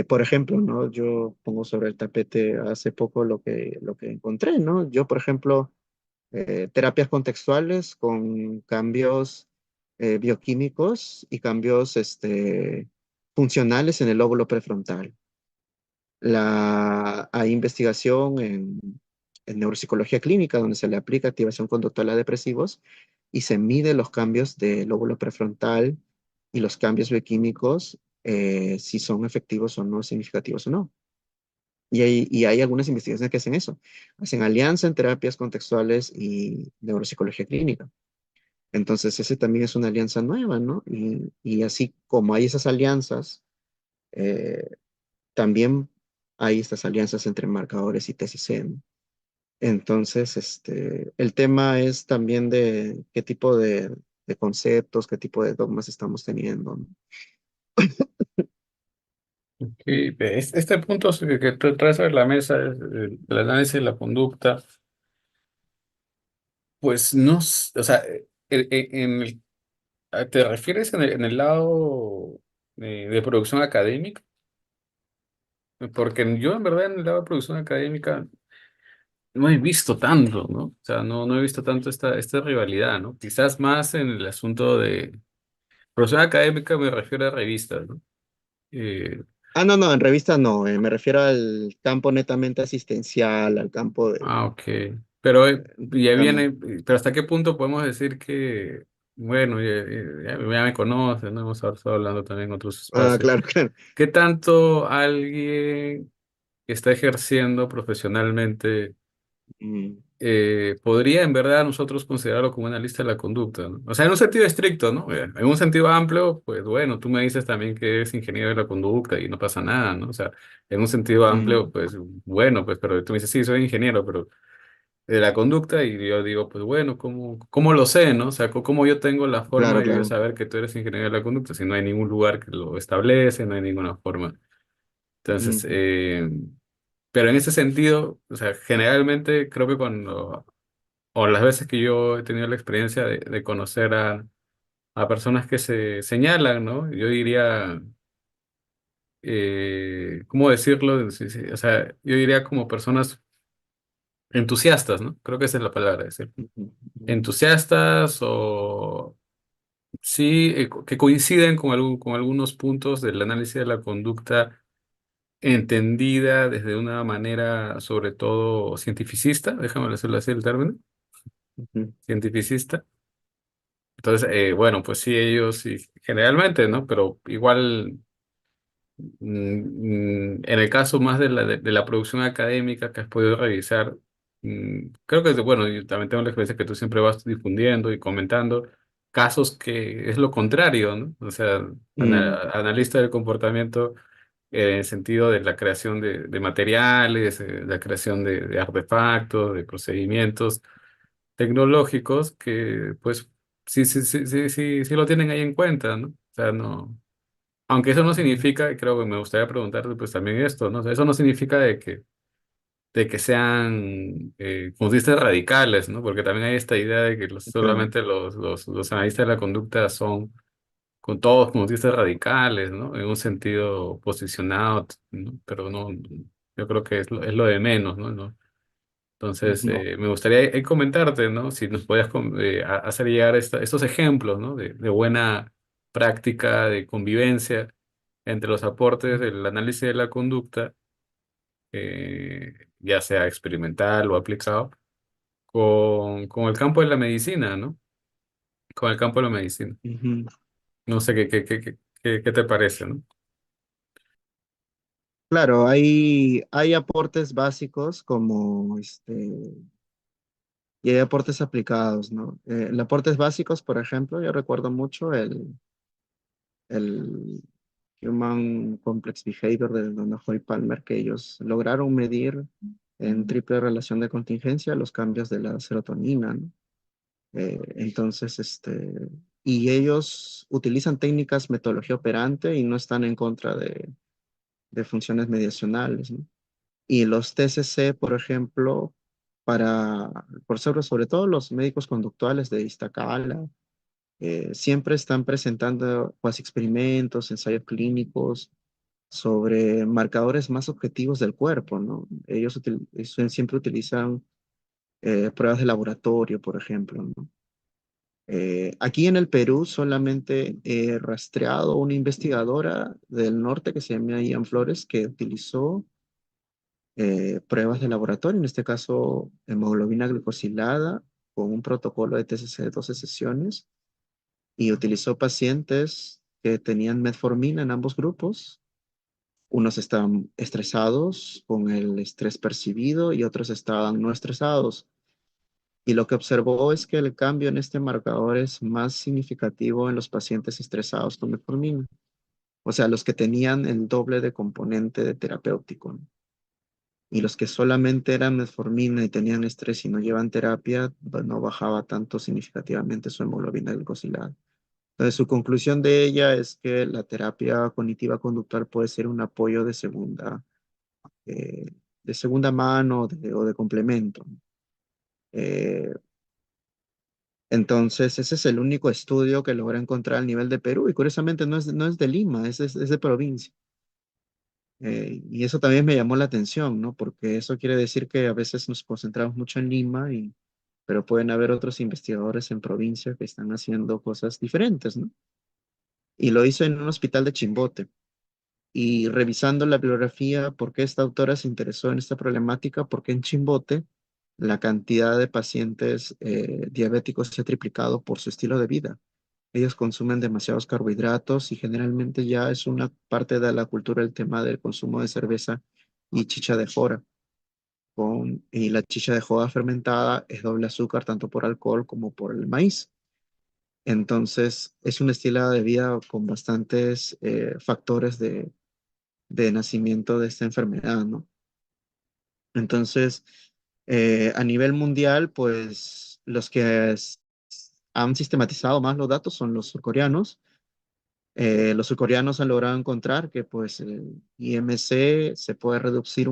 Por ejemplo, ¿no? Yo pongo sobre el tapete hace poco lo que encontré, ¿no? Yo, por ejemplo, terapias contextuales con cambios bioquímicos y cambios funcionales en el lóbulo prefrontal. Hay investigación en neuropsicología clínica donde se le aplica activación conductual a depresivos y se mide los cambios del lóbulo prefrontal y los cambios bioquímicos, si son efectivos o no, significativos o no. Y hay algunas investigaciones que hacen eso. Hacen alianza en terapias contextuales y neuropsicología clínica. Entonces, ese también es una alianza nueva, ¿no? Y así como hay esas alianzas, eh, también hay estas alianzas entre marcadores y TCC, ¿no? Entonces, el tema es también de qué tipo de conceptos, qué tipo de dogmas estamos teniendo, ¿no? Y este punto que tú traes sobre la mesa, el análisis de la conducta, pues no, o sea, ¿te refieres en el lado de producción académica? Porque yo en verdad en el lado de producción académica no he visto tanto, ¿no? O sea, no he visto tanto esta rivalidad, ¿no? Quizás más en el asunto de producción académica me refiero a revistas, ¿no? Eh, Ah, no, no, en revista no, me refiero al campo netamente asistencial, al campo ok. Pero ya digamos. viene, pero ¿hasta qué punto podemos decir que, bueno, ya me conoces, ¿no? Hemos estado hablando también en otros Ah, espacios. claro, claro. ¿Qué tanto alguien que está ejerciendo profesionalmente Mm, podría en verdad nosotros considerarlo como una lista de la conducta, ¿no? O sea, en un sentido estricto, ¿no? En un sentido amplio, pues bueno, tú me dices también que eres ingeniero de la conducta y no pasa nada, ¿no? O sea, en un sentido amplio, mm, pues bueno, pues, pero tú me dices, sí, soy ingeniero, pero de la conducta y yo digo, pues bueno, ¿cómo lo sé, no? O sea, ¿cómo yo tengo la forma claro, de yo claro. saber que tú eres ingeniero de la conducta si no hay ningún lugar que lo establece, no hay ninguna forma? Entonces, Mm, pero en ese sentido, o sea, generalmente creo que o las veces que yo he tenido la experiencia de conocer a personas que se señalan, ¿no? Yo diría, ¿cómo decirlo? Sí, sí, o sea, yo diría como personas entusiastas, ¿no? Creo que esa es la palabra, es decir, mm, mm, entusiastas o sí, que coinciden con algunos puntos del análisis de la conducta entendida desde una manera, sobre todo, cientificista, déjame decirlo así el término, mm, cientificista. Entonces, bueno, pues sí, ellos sí, generalmente, ¿no? Pero igual, en el caso más de la producción académica que has podido revisar, creo que, bueno, yo también tengo la experiencia que tú siempre vas difundiendo y comentando casos que es lo contrario, ¿no? O sea, mm, analista del comportamiento en el sentido de la creación de materiales, la creación de artefactos, de procedimientos tecnológicos que pues sí lo tienen ahí en cuenta, ¿no? O sea, no, aunque eso no mm, significa, y creo que me gustaría preguntarte pues también esto, ¿no? O sea, eso no significa de que sean conductistas radicales, ¿no? Porque también hay esta idea de que claro. solamente los analistas de la conducta son con todos conductistas radicales, ¿no? En un sentido posicionado, ¿no? Pero no, yo creo que es lo de menos, ¿no? Entonces, Ujú, me gustaría comentarte, ¿no? Si nos podías hacer llegar estos ejemplos, ¿no? De buena práctica de convivencia entre los aportes del análisis de la conducta, ya sea experimental o aplicado, con el campo de la medicina, ¿no? Con el campo de la medicina. ujú. No sé qué te parece, ¿no? Claro, hay aportes básicos como y hay aportes aplicados, ¿no? Aportes básicos, por ejemplo, yo recuerdo mucho el Human Complex Behavior de Donahoe y Palmer, que ellos lograron medir en triple relación de contingencia los cambios de la serotonina, ¿no? Entonces, y ellos utilizan técnicas metodología operante y no están en contra de funciones mediacionales, ¿no? Y los TCC, por ejemplo, sobre todo los médicos conductuales de Iztacala, siempre están presentando pues, experimentos, ensayos clínicos sobre marcadores más objetivos del cuerpo, ¿no? Ellos siempre utilizan pruebas de laboratorio, por ejemplo, ¿no? Aquí en el Perú solamente he rastreado una investigadora del norte que se llama Ian Flores que utilizó pruebas de laboratorio, en este caso hemoglobina glicosilada con un protocolo de TCC de 12 sesiones y utilizó pacientes que tenían metformina en ambos grupos. Unos estaban estresados con el estrés percibido y otros estaban no estresados. Y lo que observó es que el cambio en este marcador es más significativo en los pacientes estresados con metformina. O sea, los que tenían el doble de componente de terapéutico, ¿no? Y los que solamente eran metformina y tenían estrés y no llevan terapia, pues, no bajaba tanto significativamente su hemoglobina glicosilada. Entonces, su conclusión de ella es que la terapia cognitiva conductual puede ser un apoyo eh, de segunda mano o de complemento. Eh, entonces, ese es el único estudio que logra encontrar al nivel de Perú y curiosamente no es de Lima, es de provincia. Y eso también me llamó la atención, ¿no? Porque eso quiere decir que a veces nos concentramos mucho en Lima, pero pueden haber otros investigadores en provincia que están haciendo cosas diferentes, ¿no? Y lo hizo en un hospital de Chimbote. Y revisando la bibliografía, ¿por qué esta autora se interesó en esta problemática? Porque en Chimbote la cantidad de pacientes diabéticos se ha triplicado por su estilo de vida. Ellos consumen demasiados carbohidratos y generalmente ya es una parte de la cultura el tema del consumo de cerveza y chicha de jora. Y la chicha de jora fermentada es doble azúcar tanto por alcohol como por el maíz. Entonces es un estilo de vida con bastantes factores de nacimiento de esta enfermedad, ¿no? Entonces, a nivel mundial, pues los que han sistematizado más los datos son los surcoreanos. Los surcoreanos han logrado encontrar que pues el IMC se puede reducir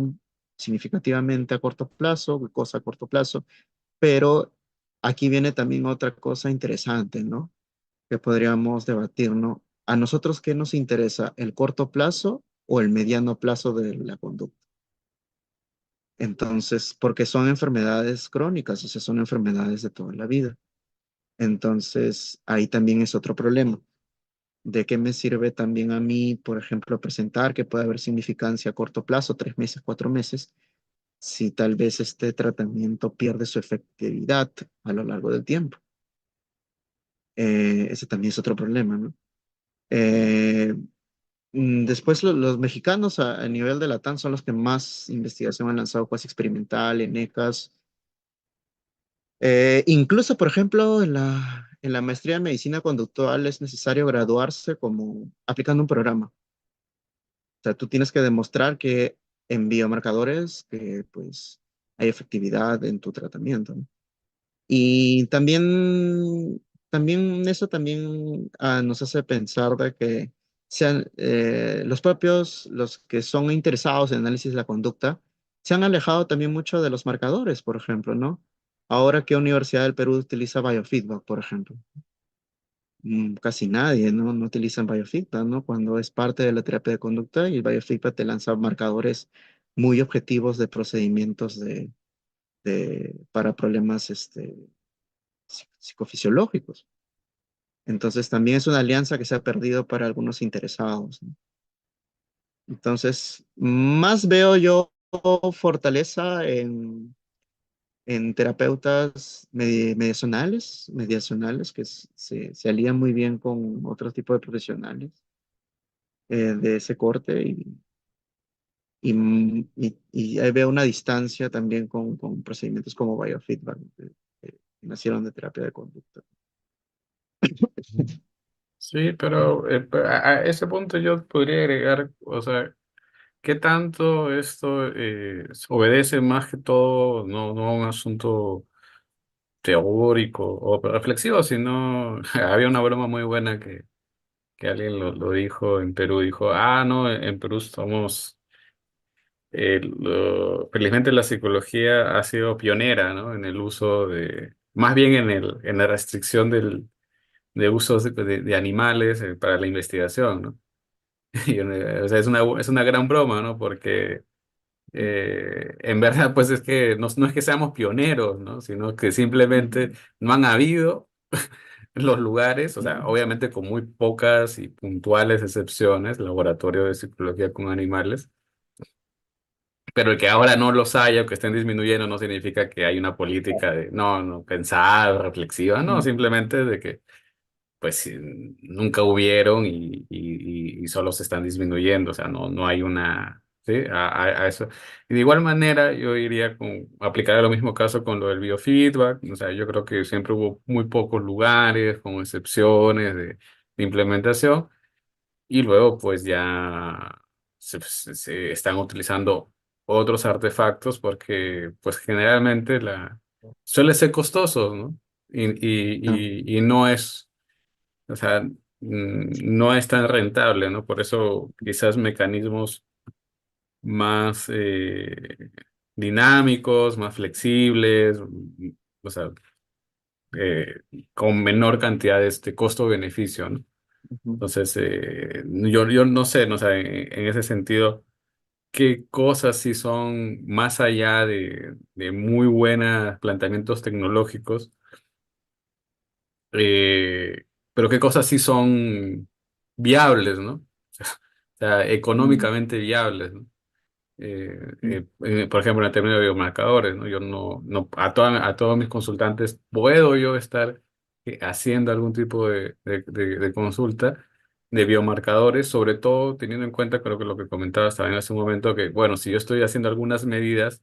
significativamente a corto plazo, glucosa a corto plazo, pero aquí viene también otra cosa interesante, ¿no? Que podríamos debatir, ¿no? ¿A nosotros qué nos interesa, el corto plazo o el mediano plazo de la conducta? Entonces, porque son enfermedades crónicas, o sea, son enfermedades de toda la vida. Entonces, ahí también es otro problema. ¿De qué me sirve también a mí, por ejemplo, presentar que puede haber significancia a corto plazo, 3 meses, 4 meses, si tal vez este tratamiento pierde su efectividad a lo largo del tiempo? Ese también es otro problema, ¿no? Eh, Después los mexicanos a nivel de la TAN son los que más investigación han lanzado, cuasi experimental, en ECAS. Incluso, por ejemplo, en la maestría en medicina conductual es necesario graduarse como aplicando un programa. O sea, tú tienes que demostrar que en biomarcadores que pues hay efectividad en tu tratamiento, ¿no? Y también eso también nos hace pensar de que sean los propios, los que son interesados en análisis de la conducta, se han alejado también mucho de los marcadores, por ejemplo, ¿no? Ahora, ¿qué Universidad del Perú utiliza biofeedback, por ejemplo? Casi nadie, ¿no? No utilizan biofeedback, ¿no? Cuando es parte de la terapia de conducta y el biofeedback te lanza marcadores muy objetivos de procedimientos para problemas psicofisiológicos. Entonces también es una alianza que se ha perdido para algunos interesados, ¿no? Entonces, más veo yo fortaleza en terapeutas mediacionales que se alían muy bien con otro tipo de profesionales de ese corte y ahí veo una distancia también con procedimientos como biofeedback, que nacieron de terapia de conducta. Sí, pero a ese punto yo podría agregar, o sea, ¿qué tanto esto obedece más que todo, no a un asunto teórico o reflexivo, sino había una broma muy buena que alguien lo dijo en Perú, dijo, ah, no, en Perú somos, felizmente la psicología ha sido pionera, ¿no? En el uso más bien en la restricción de usos de animales para la investigación, ¿no? O sea, es una gran broma, ¿no? Porque en verdad, pues es que no es que seamos pioneros, ¿no? Sino que simplemente no han habido los lugares, o sea, obviamente con muy pocas y puntuales excepciones, laboratorio de psicología con animales, Pero el que ahora no los haya o que estén disminuyendo no significa que hay una política de no pensar, reflexiva, no, Mm, simplemente de que pues nunca hubieron y solo se están disminuyendo, o sea, no hay una, ¿sí? A eso. Y de igual manera, yo iría con, aplicar lo mismo caso con lo del biofeedback, o sea, yo creo que siempre hubo muy pocos lugares, con excepciones de implementación, y luego pues ya se están utilizando otros artefactos porque pues generalmente suele ser costoso, ¿no? Ah, Y no es, o sea, no es tan rentable, ¿no? Por eso quizás mecanismos más dinámicos, más flexibles, o sea, eh, con menor cantidad de este costo-beneficio, ¿no? ujú, Entonces, yo no sé, no sé, en ese sentido, qué cosas sí son más allá de muy buenos planteamientos tecnológicos, eh, pero qué cosas sí son viables, ¿no? O sea, mm, económicamente viables, ¿no? Por ejemplo, en el término de biomarcadores, ¿no? Yo a todos mis consultantes, ¿puedo yo estar haciendo algún tipo de consulta de biomarcadores? Sobre todo teniendo en cuenta, creo que lo que comentabas también hace un momento, que, bueno, si yo estoy haciendo algunas medidas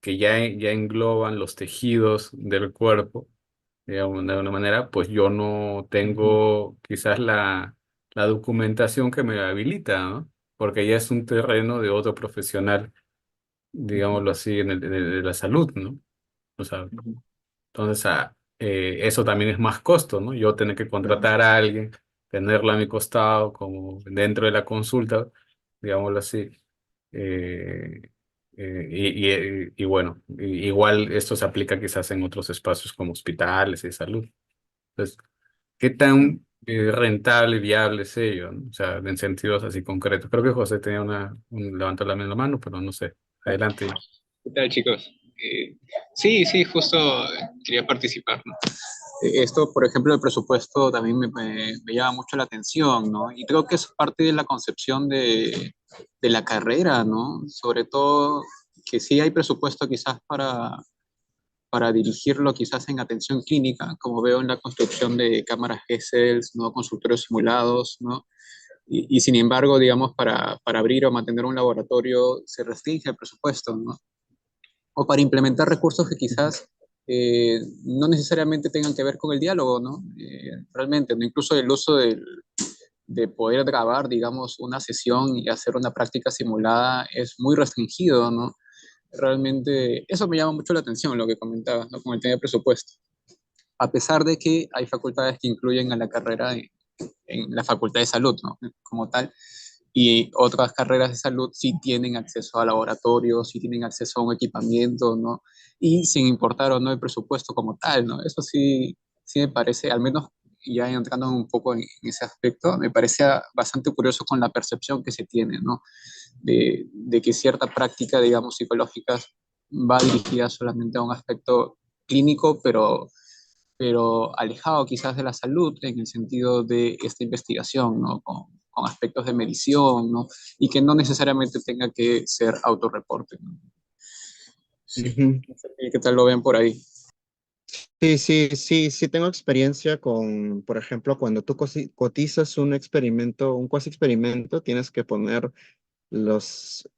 que ya engloban los tejidos del cuerpo, digamos, de alguna manera, pues yo no ujú, tengo quizás la documentación que me habilita, ¿no? Porque ya es un terreno de otro profesional, ujú, digámoslo así, de la salud, ¿no? O sea, ujú, entonces eso también es más costo, ¿no? Yo tener que claro, contratar a alguien, tenerla a mi costado, como dentro de la consulta, digámoslo así. Eh, y bueno, igual esto se aplica quizás en otros espacios como hospitales y salud. Entonces, ¿qué claro. tan rentable y viable es ello? ¿No? O sea, en sentidos así concretos. Creo que José tenía levantó la misma mano, pero no sé. Adelante. ¿Qué tal, chicos? Sí, sí, justo quería participar, ¿no? Esto, por ejemplo, el presupuesto también me llama mucho la atención, ¿no? Y creo que es parte de la concepción de la carrera, ¿no? Sobre todo que sí hay presupuesto quizás para dirigirlo quizás en atención clínica, como veo en la construcción de cámaras Gesell, ¿no? Consultorios simulados, ¿no? Y sin embargo, digamos, para abrir o mantener un laboratorio se restringe el presupuesto, ¿no? O para implementar recursos que Ujú, quizás no necesariamente tengan que ver con el diálogo, ¿no? Realmente, ¿no? Incluso el uso de poder grabar, digamos, una sesión y hacer una práctica simulada es muy restringido, ¿no? Realmente, eso me llama mucho la atención, lo que comentabas, ¿no? Con el tema de presupuesto. A pesar de que hay facultades que incluyen a la carrera en la Facultad de Salud, ¿no? Como tal, y otras carreras de salud sí tienen acceso a laboratorios, sí tienen acceso a un equipamiento, ¿no? Y sin importar o no el presupuesto como tal, ¿no? Eso sí, sí me parece, al menos ya entrando un poco en ese aspecto, me parece bastante curioso con la percepción que se tiene, ¿no? De que cierta práctica, digamos, psicológica va dirigida solamente a un aspecto clínico, pero alejado quizás de la salud en el sentido de esta investigación, ¿no? Con aspectos de medición, ¿no? Y que no necesariamente tenga que ser autorreporte, ¿no? Sí. ujú. No sé qué tal lo ven por ahí. Sí, sí, sí, sí tengo experiencia con, por ejemplo, cuando tú cotizas un experimento, un cuasi experimento, tienes que poner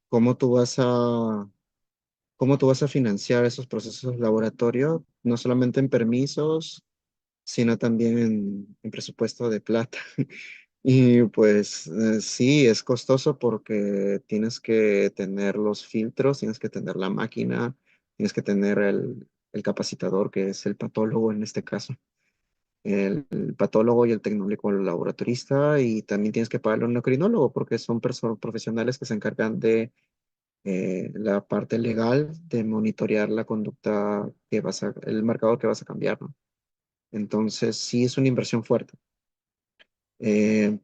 cómo tú vas a financiar esos procesos de laboratorio, no solamente en permisos, sino también en presupuesto de plata. Y pues sí, es costoso porque tienes que tener los filtros, tienes que tener la máquina, tienes que tener el capacitador, que es el patólogo en este caso, el patólogo y el tecnólogo laboratorista, y también tienes que pagarle a un endocrinólogo porque son profesionales que se encargan de la parte legal de monitorear la conducta el marcador que vas a cambiar, ¿no? Entonces, sí es una inversión fuerte.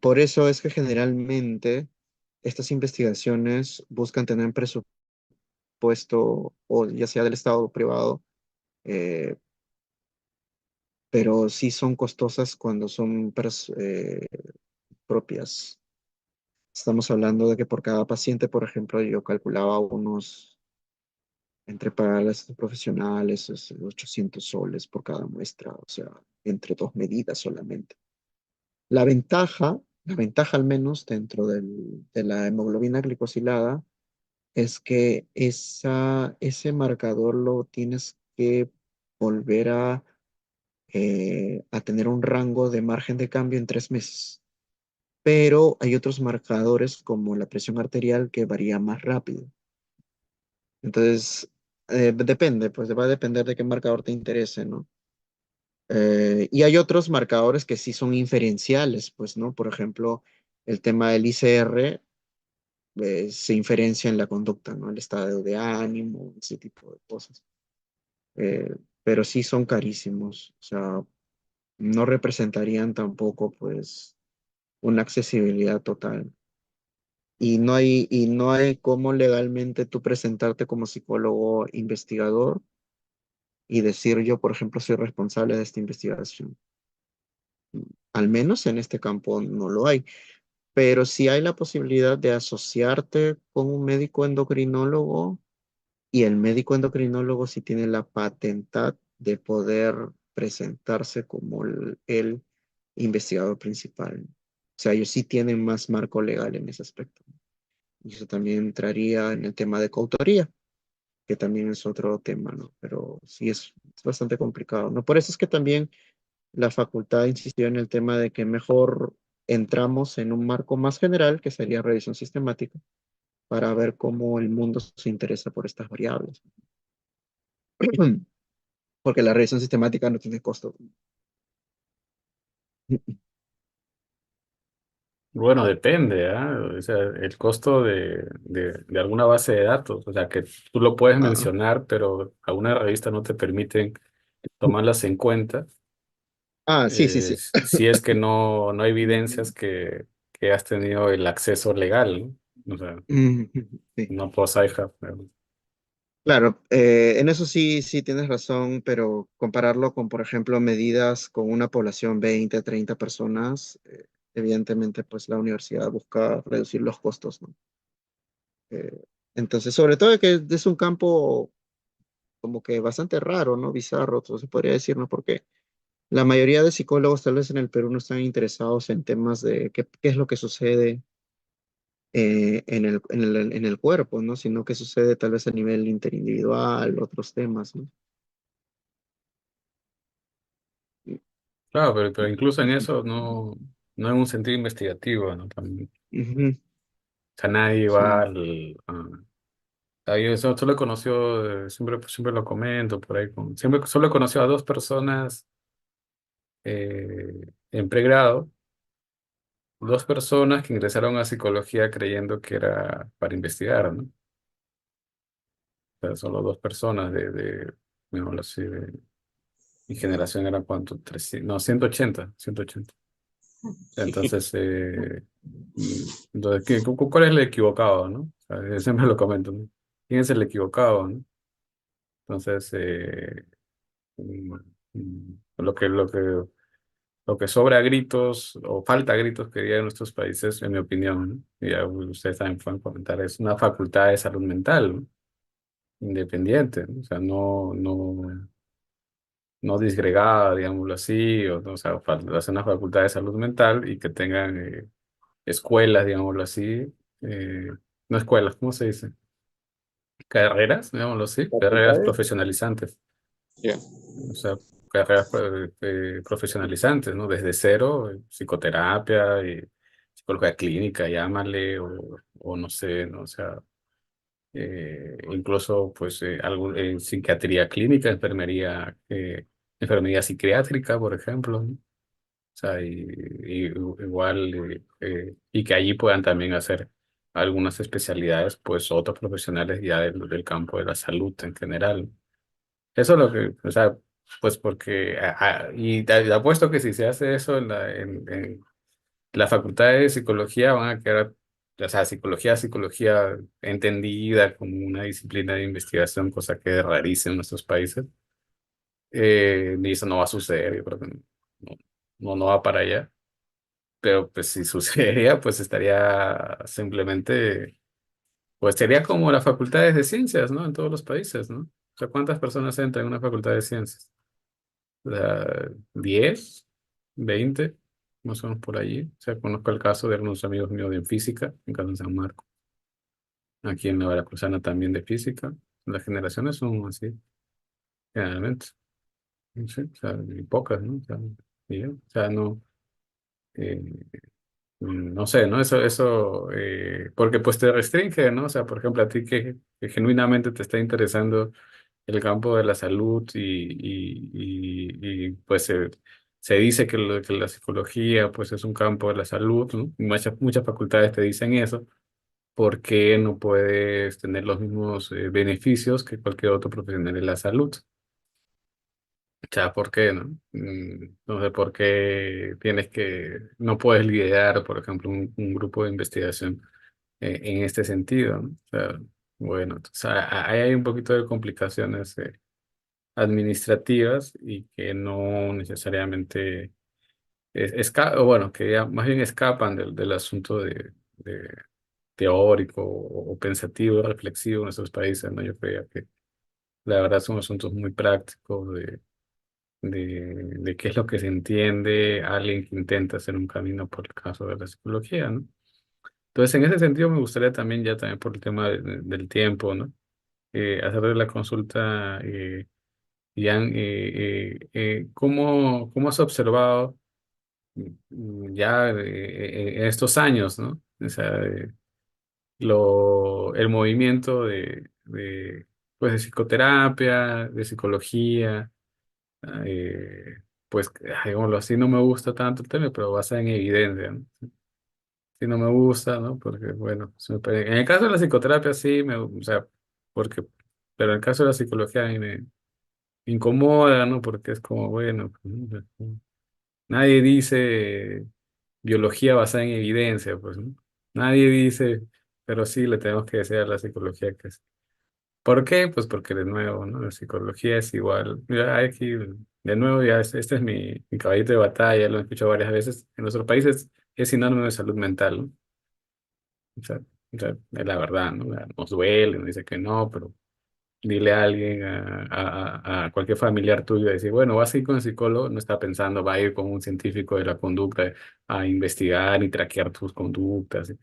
Por eso es que generalmente estas investigaciones buscan tener un presupuesto, o ya sea del Estado o privado, eh, pero sí son costosas cuando son propias. Estamos hablando de que por cada paciente, por ejemplo, yo calculaba unos, entre pagarles a profesionales, 800 soles por cada muestra, o sea, entre dos medidas solamente. La ventaja al menos dentro de la hemoglobina glicosilada es que ese marcador lo tienes que volver a tener un rango de margen de cambio en 3 meses. Pero hay otros marcadores como la presión arterial que varía más rápido. Entonces, depende, pues va a depender de qué marcador te interese, ¿no? Y hay otros marcadores que sí son inferenciales, pues, ¿no? Por ejemplo, el tema del ICR se inferencia en la conducta, ¿no? El estado de ánimo, ese tipo de cosas. Pero sí son carísimos, o sea, no representarían tampoco, pues, una accesibilidad total. Y no hay cómo legalmente tú presentarte como psicólogo investigador y decir yo, por ejemplo, soy responsable de esta investigación. Al menos en este campo no lo hay, pero sí hay la posibilidad de asociarte con un médico endocrinólogo y el médico endocrinólogo sí tiene la patentad de poder presentarse como el investigador principal. O sea, ellos sí tienen más marco legal en ese aspecto. Y eso también entraría en el tema de coautoría, que también es otro tema, ¿no? Pero sí es bastante complicado, ¿no? Por eso es que también la facultad insistió en el tema de que mejor entramos en un marco más general, que sería revisión sistemática, para ver cómo el mundo se interesa por estas variables. Porque la revisión sistemática no tiene costo. Bueno, depende, ¿ah? O sea, el costo de alguna base de datos, o sea, que tú lo puedes Ah, mencionar, pero alguna revista no te permiten tomarlas en cuenta, sí, sí, sí. si es que no hay evidencias que has tenido el acceso legal, ¿no? O sea, Mm, sí. no por sci-hub, pero Claro, en eso sí, sí tienes razón, pero compararlo con, por ejemplo, medidas con una población 20, 30 personas, evidentemente, pues la universidad busca reducir los costos, ¿no? Eh, entonces, sobre todo que es un campo como que bastante raro, ¿no? Bizarro, todo se podría decir, ¿no? Porque la mayoría de psicólogos tal vez en el Perú no están interesados en temas de qué es lo que sucede en el cuerpo, ¿no? Sino que sucede tal vez a nivel interindividual, otros temas, ¿no? claro, pero incluso en eso no hay un sentido investigativo, ¿no? También, Ujú, o sea, nadie va sí. yo solo he conocido, siempre lo comento por ahí, siempre solo he conocido a dos personas en pregrado, dos personas que ingresaron a psicología creyendo que era para investigar, ¿no? O sea, solo dos personas digámoslo así, mi generación era cuánto, 300, no, 180. Entonces, entonces ¿cuál es el equivocado, no? O sea, yo siempre lo comento, ¿no? ¿Quién es el equivocado, no? Entonces, mm, lo que sobra a gritos o falta a gritos que digan en nuestros países, en mi opinión, ¿no? Y ya ustedes también pueden comentar, es una facultad de salud mental, ¿no? Independiente, ¿no? O sea, no disgregada, digámoslo así, o sea, hacer una facultad de salud mental y que tengan escuelas, digámoslo así, eh, no escuelas, ¿cómo se dice? Carreras, digámoslo así, carreras Facultades. profesionalizantes. Ya. O sea, carreras profesionalizantes, ¿no? Desde cero, psicoterapia, psicología clínica, llámale, o no sé, ¿no? O sea, incluso, pues, en psiquiatría clínica, enfermería psiquiátrica, por ejemplo, ¿no? O sea, igual, y que allí puedan también hacer algunas especialidades, pues, otros profesionales ya del campo de la salud en general. Eso es lo que, o sea, pues porque, y te apuesto que si se hace eso en la facultad de psicología van a quedar, o sea, psicología entendida como una disciplina de investigación, cosa que es rarísima en nuestros países, y eso no va a suceder, yo creo que no va para allá. pero pues si sucedería, pues estaría simplemente, pues sería como las facultades de ciencias, ¿no? En todos los países, ¿no? O sea, ¿cuántas personas entran en una facultad de ciencias? O sea, 10, 20, más o menos por allí. O sea, conozco el caso de algunos amigos míos de física, en caso de San Marcos, aquí en la Veracruzana también de física. Las generaciones son así, generalmente. Sí, o sea, y pocas, ¿no? O sea, y ya, o sea, no, eh, no sé, ¿no? Porque pues te restringe, ¿no? O sea, por ejemplo, a ti que genuinamente te está interesando el campo de la salud pues se dice que la psicología pues es un campo de la salud, ¿no? Y muchas facultades te dicen eso. ¿Por qué no puedes tener los mismos beneficios que cualquier otro profesional de la salud? O sea, ¿por qué, no? No sé por qué no puedes liderar, por ejemplo, un grupo de investigación en este sentido, ¿no? O sea, bueno, o sea, ahí hay un poquito de complicaciones administrativas y que no necesariamente o bueno, que ya más bien escapan del asunto de teórico o pensativo, reflexivo en nuestros países, ¿no? Yo creía que la verdad son asuntos muy prácticos de qué es lo que se entiende alguien que intenta hacer un camino por el caso de la psicología, ¿no? Entonces, en ese sentido, me gustaría también, ya también por el tema del tiempo, ¿no? Hacerle la consulta, Ian, ¿cómo has observado ya en estos años, ¿no? O sea, el movimiento pues, de psicoterapia, de psicología, eh, pues, digámoslo así, no me gusta tanto el tema, pero basada en evidencia, ¿no? Sí, no me gusta, ¿no? Porque, bueno, en el caso de la psicoterapia sí, o sea, porque, pero en el caso de la psicología a mí me incomoda, ¿no? Porque es como, bueno, pues, ¿no? Nadie dice biología basada en evidencia, pues, ¿no? Nadie dice, pero sí le tenemos que decir a la psicología que es. ¿Por qué? Pues porque de nuevo, ¿no? La psicología es igual. Ya aquí, de nuevo, ya este es mi caballito de batalla, lo he escuchado varias veces. En nuestros países es sinónimo de salud mental, ¿no? Es la verdad, ¿no? Nos duele, nos dice que no, pero dile a alguien, a cualquier familiar tuyo, decir, bueno, vas a ir con el psicólogo, no está pensando, va a ir con un científico de la conducta a investigar y traquear tus conductas. ¿Sí?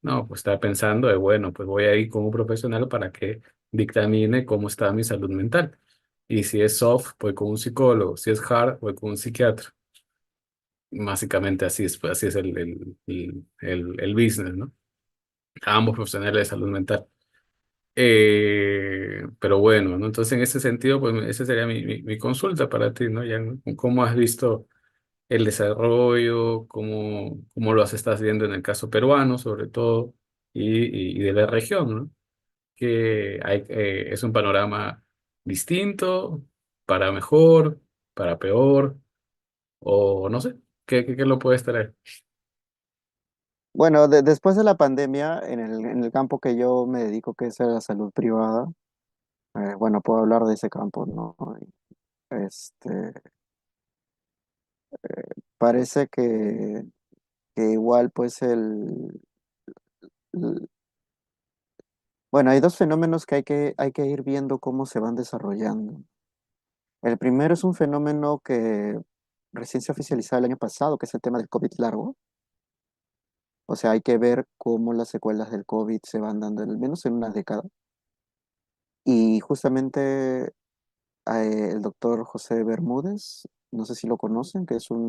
No, pues está pensando de, bueno, pues voy a ir con un profesional para que dictamine cómo está mi salud mental. Y si es soft, voy con un psicólogo. Si es hard, voy con un psiquiatra. Básicamente así es, pues, así es el business, ¿no? Ambos profesionales de salud mental. Pero bueno, ¿no? Entonces en ese sentido, pues esa sería mi consulta para ti, ¿no? Ya, ¿no? ¿Cómo has visto el desarrollo? ¿Cómo lo estás viendo en el caso peruano, sobre todo, y de la región, ¿no? Es un panorama distinto, para mejor, para peor, o no sé, ¿qué lo puedes traer? Bueno, después de la pandemia, en el campo que yo me dedico, que es a la salud privada, bueno, puedo hablar de ese campo, ¿no? Este, parece que igual, pues, bueno, hay dos fenómenos que hay que ir viendo cómo se van desarrollando. El primero es un fenómeno que recién se oficializó el año pasado, que es el tema del COVID largo. O sea, hay que ver cómo las secuelas del COVID se van dando, al menos en una década. Y justamente el doctor José Bermúdez, no sé si lo conocen, que es un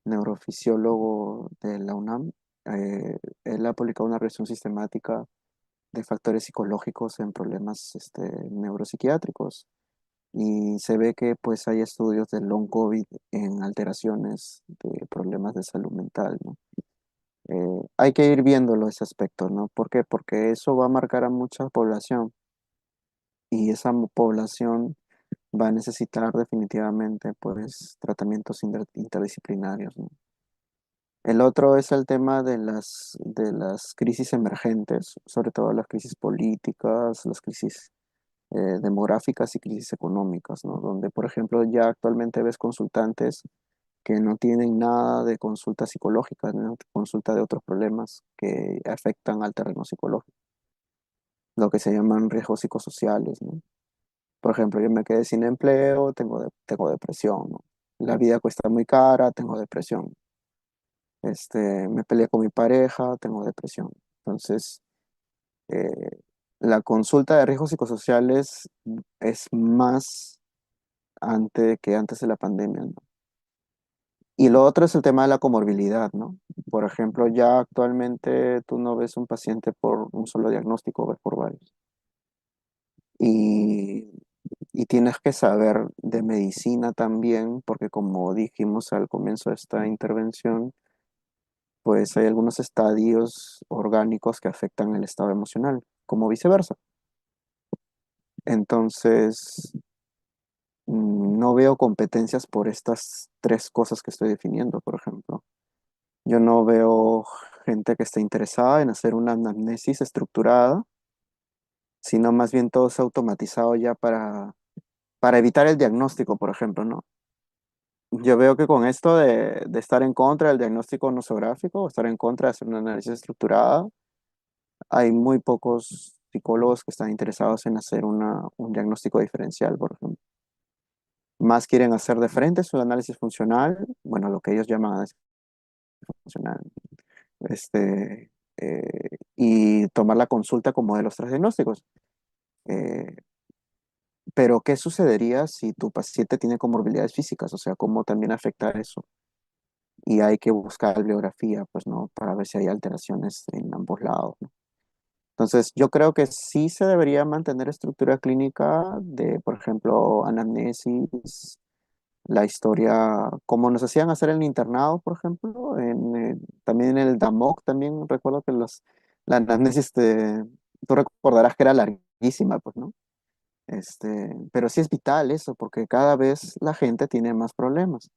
neurofisiólogo de la UNAM. Él ha publicado una revisión sistemática de factores psicológicos en problemas neuropsiquiátricos. Y se ve que pues hay estudios del long COVID en alteraciones de problemas de salud mental, ¿no? Hay que ir viéndolo ese aspecto, ¿no? ¿Por qué? Porque eso va a marcar a mucha población y esa población va a necesitar definitivamente pues tratamientos interdisciplinarios, ¿no? El otro es el tema de las crisis emergentes, sobre todo las crisis políticas, las crisis demográficas y crisis económicas, ¿no? Donde, por ejemplo, ya actualmente ves consultantes que no tienen nada de consulta psicológica, ¿no? Consulta de otros problemas que afectan al terreno psicológico, lo que se llaman riesgos psicosociales, ¿no? Por ejemplo, yo me quedé sin empleo, tengo depresión, ¿no? La vida cuesta muy cara, tengo depresión. Me peleé con mi pareja, tengo depresión. Entonces, eh, la consulta de riesgos psicosociales es más que antes de la pandemia, ¿no? Y lo otro es el tema de la comorbilidad, ¿no? Por ejemplo, ya actualmente tú no ves un paciente por un solo diagnóstico, ves por varios. Y, y tienes que saber de medicina también, porque como dijimos al comienzo de esta intervención, pues hay algunos estadios orgánicos que afectan el estado emocional, como viceversa. Entonces, no veo competencias por estas tres cosas que estoy definiendo, por ejemplo. Yo no veo gente que esté interesada en hacer una anamnesis estructurada, sino más bien todo es automatizado ya para evitar el diagnóstico, por ejemplo, ¿no? Yo veo que con esto de estar en contra del diagnóstico nosográfico, o estar en contra de hacer una análisis estructurada, hay muy pocos psicólogos que están interesados en hacer un diagnóstico diferencial, por ejemplo. Más quieren hacer de frente su análisis funcional, bueno, lo que ellos llaman análisis funcional, y tomar la consulta como de los tres diagnósticos. Eh, pero, ¿qué sucedería si tu paciente tiene comorbilidades físicas? O sea, ¿cómo también afecta eso? Y hay que buscar bibliografía, pues, ¿no? Para ver si hay alteraciones en ambos lados, ¿no? Entonces, yo creo que sí se debería mantener estructura clínica de, por ejemplo, anamnesis, la historia, como nos hacían hacer en el internado, por ejemplo, también en el DAMOC, también recuerdo que la anamnesis, tú recordarás que era larguísima, pues, ¿no? Pero sí es vital eso, porque cada vez la gente tiene más problemas.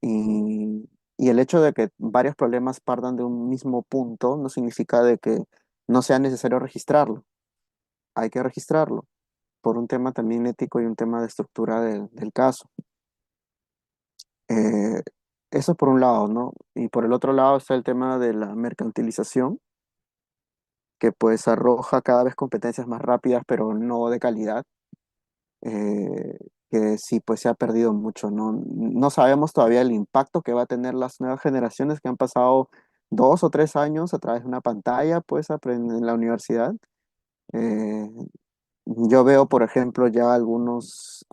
Y el hecho de que varios problemas partan de un mismo punto no significa de que no sea necesario registrarlo. Hay que registrarlo por un tema también ético y un tema de estructura del caso. Eh, Eso por un lado, ¿no? Y por el otro lado está el tema de la mercantilización, que pues arroja cada vez competencias más rápidas, pero no de calidad, eh, que sí, pues se ha perdido mucho, ¿no? No sabemos todavía el impacto que va a tener las nuevas generaciones que han pasado 2 o 3 años a través de una pantalla, pues, en la universidad. Eh, yo veo, por ejemplo, ya algunos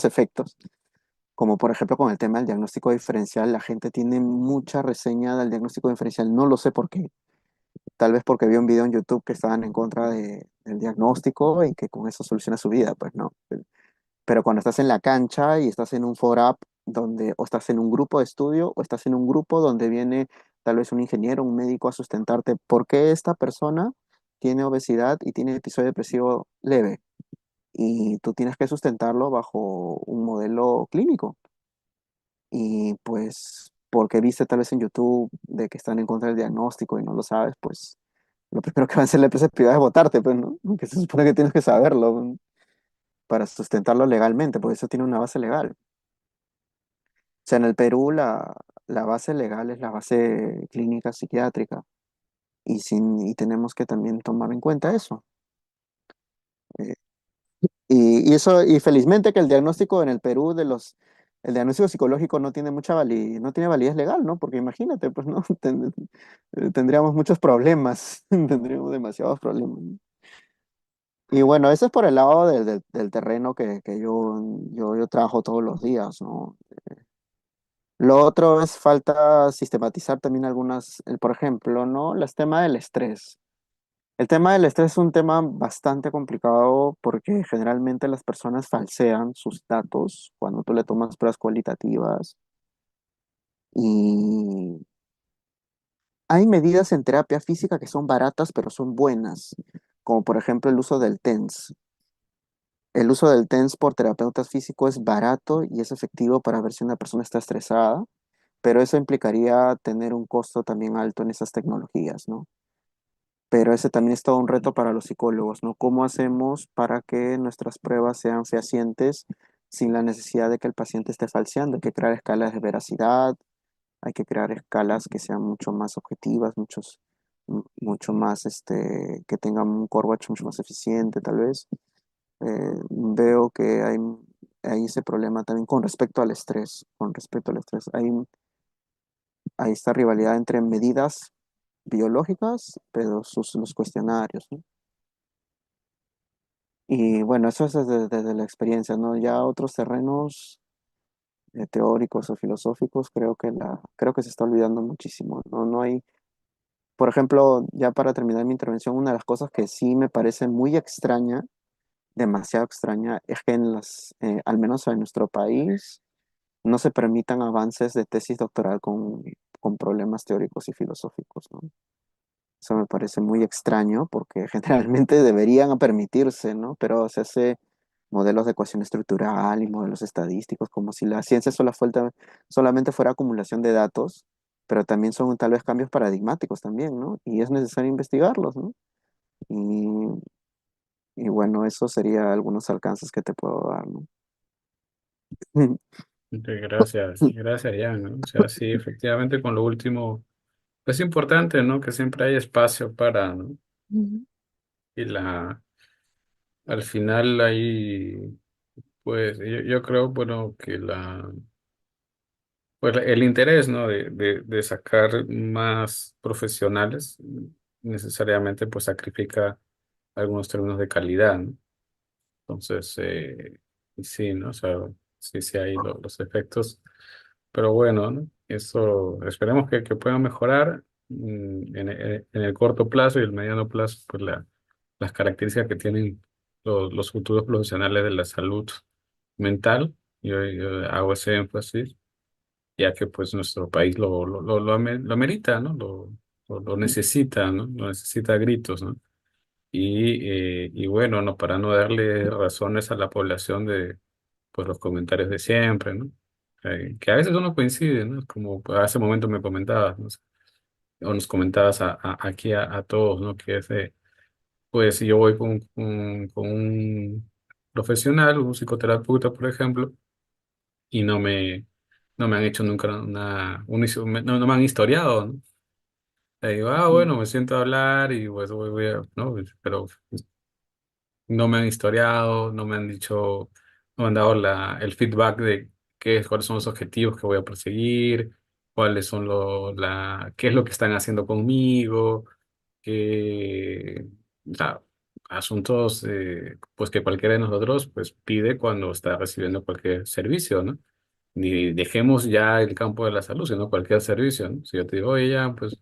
efectos, como por ejemplo con el tema del diagnóstico diferencial. La gente tiene mucha reseña del diagnóstico diferencial, no lo sé por qué. Tal vez porque vio un video en YouTube que estaban en contra del diagnóstico y que con eso soluciona su vida, pues no. Pero cuando estás en la cancha y estás en un foro donde o estás en un grupo de estudio o estás en un grupo donde viene tal vez un ingeniero, un médico a sustentarte por qué esta persona tiene obesidad y tiene episodio depresivo leve, y tú tienes que sustentarlo bajo un modelo clínico. Y pues porque viste tal vez en YouTube de que están en contra del diagnóstico y no lo sabes, pues lo primero que va a hacer la empresa privada es votarte, pues, ¿no? Que se supone que tienes que saberlo para sustentarlo legalmente, porque eso tiene una base legal. O sea, en el Perú la base legal es la base clínica psiquiátrica, y tenemos que también tomar en cuenta eso. Eh, y felizmente que el diagnóstico en el Perú el diagnóstico psicológico no tiene no tiene validez legal, ¿no? Porque imagínate, pues, ¿no? Tendríamos muchos problemas, tendríamos demasiados problemas. Y bueno, eso es por el lado del terreno que yo trabajo todos los días, ¿no? Lo otro es falta sistematizar también por ejemplo, ¿no? El tema del estrés. El tema del estrés es un tema bastante complicado porque generalmente las personas falsean sus datos cuando tú le tomas pruebas cualitativas, y hay medidas en terapia física que son baratas pero son buenas, como por ejemplo el uso del TENS. El uso del TENS por terapeutas físicos es barato y es efectivo para ver si una persona está estresada, pero eso implicaría tener un costo también alto en esas tecnologías, ¿no? Pero ese también es todo un reto para los psicólogos, ¿no? ¿Cómo hacemos para que nuestras pruebas sean fehacientes sin la necesidad de que el paciente esté falseando. Hay que crear escalas de veracidad, hay que crear escalas que sean mucho más objetivas, mucho más, que tengan un core watch mucho más eficiente, tal vez. Veo que hay ese problema también con respecto al estrés, con respecto al estrés. Hay esta rivalidad entre medidas biológicas, pero los cuestionarios, ¿no? Y bueno, eso es desde la experiencia, ¿no? Ya otros terrenos teóricos o filosóficos, creo que se está olvidando muchísimo, ¿no? No hay, por ejemplo, ya para terminar mi intervención, una de las cosas que sí me parece muy extraña, demasiado extraña, es que al menos en nuestro país, no se permitan avances de tesis doctoral con problemas teóricos y filosóficos, ¿no? Eso me parece muy extraño porque generalmente deberían permitirse, ¿no? Pero se hace modelos de ecuación estructural y modelos estadísticos, como si la ciencia solamente fuera acumulación de datos, pero también son tal vez cambios paradigmáticos también, ¿no? Y es necesario investigarlos, ¿no? Y, y bueno, eso sería algunos alcances que te puedo dar, ¿no? Ok, gracias, gracias, Jan, ¿no? O sea, sí, efectivamente, con lo último, es importante, ¿no? Que siempre hay espacio para, ¿no? Y al final ahí, pues, yo creo, bueno, que pues el interés, ¿no? De sacar más profesionales, necesariamente, pues, sacrifica algunos términos de calidad, ¿no? Entonces, y sí, ¿no? O sea, sí, sí hay los efectos, pero bueno, ¿no? Eso esperemos que puedan mejorar en el corto plazo y el mediano plazo, pues las características que tienen los futuros profesionales de la salud mental. Yo hago ese énfasis, ya que pues nuestro país lo amerita, ¿no? Lo necesita, ¿no? Lo necesita a gritos, ¿no? Y bueno, no, para no darle razones a la población de pues los comentarios de siempre, ¿no? Que a veces uno coincide, ¿no? Como hace momento me comentabas, ¿no? O nos comentabas aquí a todos, ¿no? Que ese, pues si yo voy con un profesional, un psicoterapeuta, por ejemplo, y no me han hecho nunca no me han historiado, ¿no? Le digo, bueno, me siento a hablar y pues ¿no? Pero no me han historiado, no me han dicho, no me han dado el feedback de cuáles son los objetivos que voy a perseguir, cuáles son qué es lo que están haciendo conmigo, o sea, asuntos pues que cualquiera de nosotros pues pide cuando está recibiendo cualquier servicio, ¿no? Ni dejemos ya el campo de la salud, sino cualquier servicio, ¿no? Si yo te digo, oye, ya, pues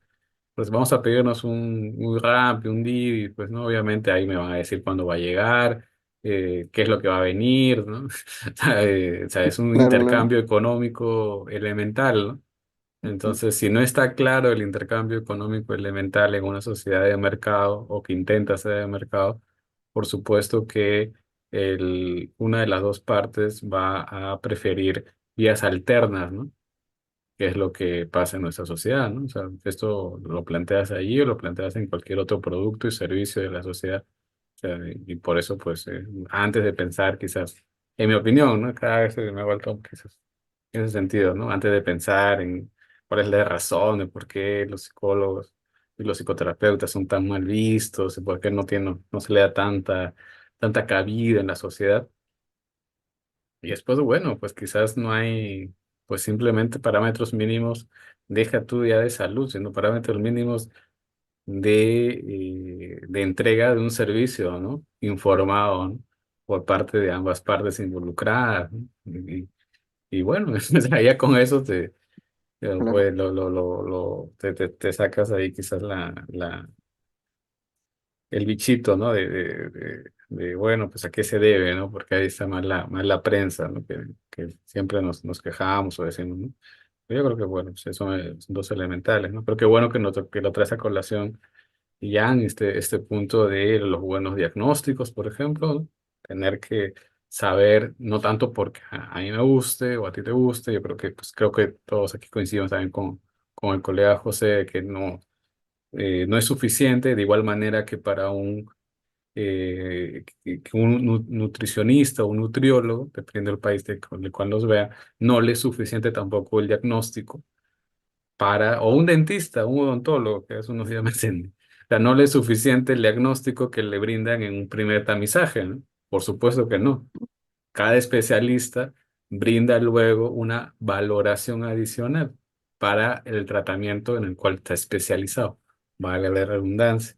vamos a pedirnos un Rappi, un Didi, pues no, obviamente ahí me van a decir cuándo va a llegar, qué es lo que va a venir, ¿no? O sea, es un Claro, claro. intercambio económico elemental, ¿no? Entonces, si no está claro el intercambio económico elemental en una sociedad de mercado o que intenta ser de mercado, por supuesto que una de las dos partes va a preferir vías alternas, ¿no? Que es lo que pasa en nuestra sociedad, ¿no? O sea, esto lo planteas allí o lo planteas en cualquier otro producto y servicio de la sociedad. O sea, y por eso, pues, antes de pensar, quizás, en mi opinión, ¿no? Cada vez me ha vuelto quizás en ese sentido, ¿no? Antes de pensar en cuál es la razón de por qué los psicólogos y los psicoterapeutas son tan mal vistos y por qué no se le da tanta cabida en la sociedad. Y después, bueno, pues quizás no hay, pues simplemente parámetros mínimos, deja tú ya de salud, sino parámetros mínimos de entrega de un servicio, ¿no? Informado, ¿no? Por parte de ambas partes involucradas, ¿no? Y bueno, o sea, ya con eso Claro. pues, te sacas ahí quizás el bichito, ¿no? Bueno, pues a qué se debe, ¿no? Porque ahí está más la prensa, ¿no? Que siempre nos quejamos o decimos, ¿no? Yo creo que, bueno, pues eso son dos elementales, ¿no? Pero qué bueno que lo traes a colación, ya en este punto de los buenos diagnósticos, por ejemplo, ¿no? Tener que saber, no tanto porque a mí me guste o a ti te guste, yo creo que todos aquí coincidimos también con el colega José, que no es suficiente, de igual manera que para un que un nutricionista o un nutriólogo, dependiendo del país con el cual los vea, no le es suficiente tampoco el diagnóstico o un dentista, un odontólogo, que hace unos días me entendí. O sea, no le es suficiente el diagnóstico que le brindan en un primer tamizaje, ¿no? Por supuesto que no. Cada especialista brinda luego una valoración adicional para el tratamiento en el cual está especializado. Vale la redundancia.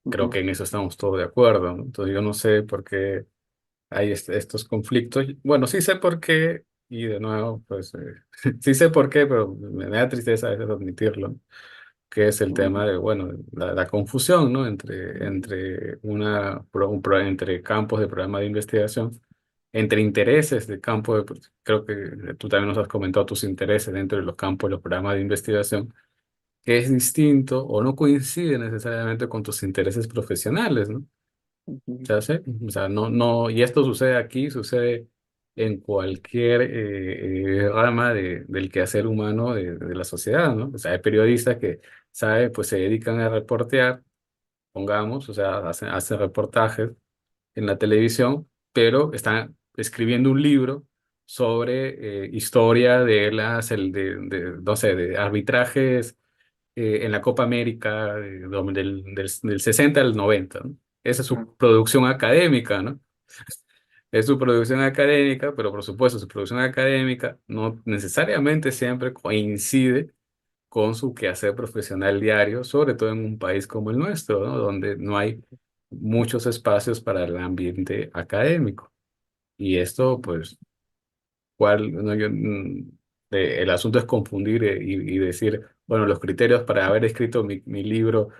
Creo Ujú, que en eso estamos todos de acuerdo, ¿no? Entonces yo no sé por qué hay estos conflictos. Bueno, sí sé por qué, y de nuevo, pues sí sé por qué, pero me da tristeza a veces admitirlo, ¿no? Que es el tema de, bueno, la confusión, ¿no? Entre entre campos de programa de investigación, entre intereses de campo de, pues, creo que tú también nos has comentado tus intereses dentro de los campos de los programas de investigación, que es distinto o no coincide necesariamente con tus intereses profesionales, ¿no? ujú, Ya sé, o sea, y esto sucede aquí, sucede en cualquier rama del quehacer humano de la sociedad, ¿no? O sea, hay periodistas que, ¿sabe? Pues se dedican a reportear, pongamos, o sea, hacen reportajes en la televisión, pero están escribiendo un libro sobre historia no sé, de arbitrajes en la Copa América del 60 al 90, ¿no? Esa es su claro, producción académica, ¿no? Es su producción académica, pero por supuesto su producción académica no necesariamente siempre coincide con su quehacer profesional diario, sobre todo en un país como el nuestro, ¿no? Donde no hay muchos espacios para el ambiente académico. Y esto, pues, no, el asunto es confundir y decir, bueno, los criterios para haber escrito mi libro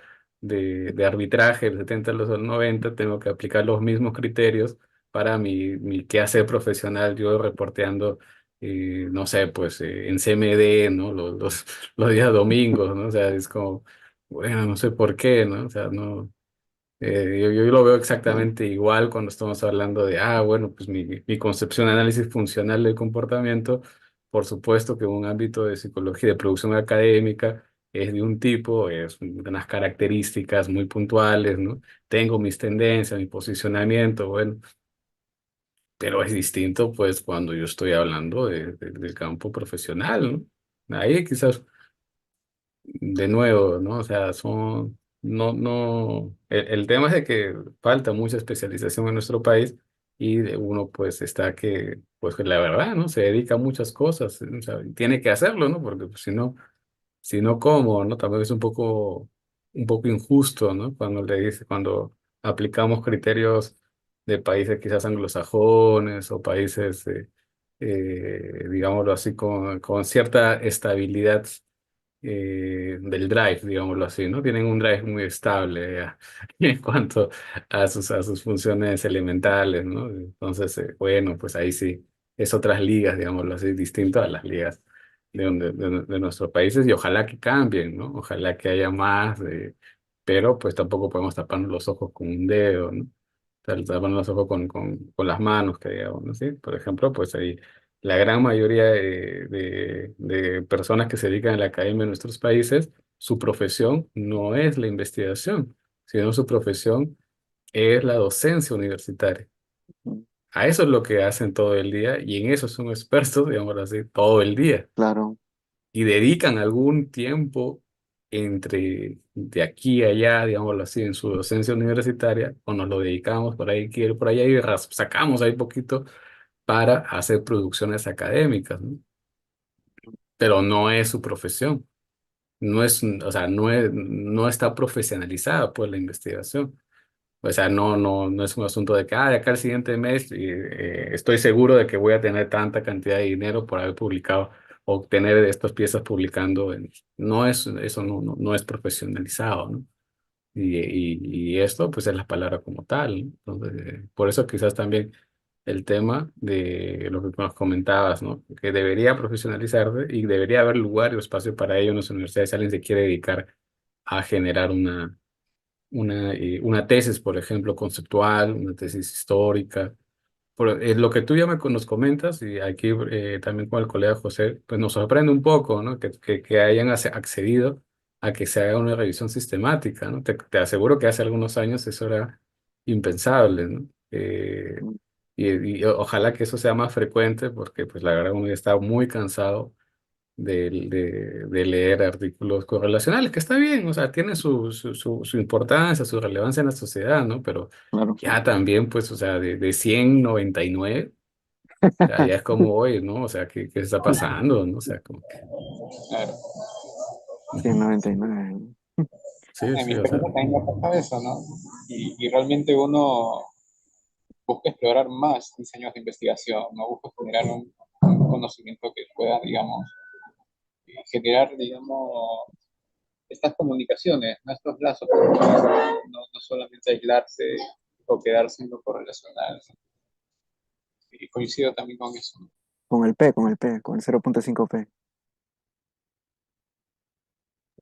de arbitraje del 70 a los 90, tengo que aplicar los mismos criterios para mi quehacer profesional, yo reporteando, no sé, pues en CMD, ¿no? Los días domingos, ¿no? O sea, es como, bueno, no sé por qué, ¿no? O sea, no. Yo lo veo claro, exactamente igual cuando estamos hablando de, bueno, pues mi concepción de análisis funcional del comportamiento, por supuesto que un ámbito de psicología, de producción académica, es de un tipo, es de unas características muy puntuales, ¿no? Tengo mis tendencias, mi posicionamiento, bueno, pero es distinto pues cuando yo estoy hablando del campo profesional, ¿no? Ahí quizás de nuevo, ¿no? O sea, el tema es de que falta mucha especialización en nuestro país y uno pues está pues que la verdad, ¿no? Se dedica a muchas cosas, o sea, y tiene que hacerlo, ¿no? Porque pues, si no, ¿cómo, no? También es un poco injusto, ¿no? Cuando aplicamos criterios de países quizás anglosajones o países, digámoslo así, con cierta estabilidad del drive, digámoslo así, ¿no? Tienen un drive muy estable en cuanto a sus funciones elementales, ¿no? Entonces, bueno, pues ahí sí, es otras ligas, digámoslo así, distinto a las ligas de nuestros países y ojalá que cambien, ¿no? Ojalá que haya más, pero pues tampoco podemos taparnos los ojos con un dedo, ¿no? O sea, taparnos los ojos con las manos, que digamos, ¿no? ¿Sí? Por ejemplo, pues ahí la gran mayoría de personas que se dedican a la academia en nuestros países, su profesión no es la investigación, sino su profesión es la docencia universitaria. ujú, A eso es lo que hacen todo el día y en eso son expertos, digamos así, todo el día. claro. Y dedican algún tiempo entre de aquí a allá, digámoslo así, en su docencia universitaria, o nos lo dedicamos por ahí, por allá y sacamos ahí poquito para hacer producciones académicas, ¿no? Pero no es su profesión. O sea, no está profesionalizada pues la investigación. O sea, no es un asunto de que, de acá al siguiente mes estoy seguro de que voy a tener tanta cantidad de dinero por haber publicado o tener estas piezas publicando. Eso no es profesionalizado, ¿no? Y esto, pues, es la palabra como tal, ¿no? Entonces, por eso quizás también el tema de lo que nos comentabas, ¿no? Que debería profesionalizarse y debería haber lugar y espacio para ello en las universidades si alguien se quiere dedicar a generar una tesis, por ejemplo, conceptual, una tesis histórica. Lo que tú ya nos comentas, y aquí también con el colega José, pues nos sorprende un poco, ¿no? Que hayan accedido a que se haga una revisión sistemática, ¿no? Te aseguro que hace algunos años eso era impensable, ¿no? Y ojalá que eso sea más frecuente porque pues la verdad uno ya está muy cansado de leer artículos correlacionales, que está bien, o sea, tiene su importancia, su relevancia en la sociedad, ¿no? Pero Claro. ya también, pues, o sea, de 199, o sea, ya es como hoy, ¿no? O sea, ¿qué está pasando? ¿No? O sea, como que... Claro. Sí, Ujú. 99. Sí, En mi sí, o sea, experiencia también me ha pasado eso, ¿no? Y realmente uno busca explorar más diseños de investigación, no busca generar un conocimiento que pueda, digamos, generar, digamos, estas comunicaciones, ¿no? Estos lazos, no solamente aislarse o quedarse en lo correlacional. Y coincido también con eso, ¿no? Con el 0.5P.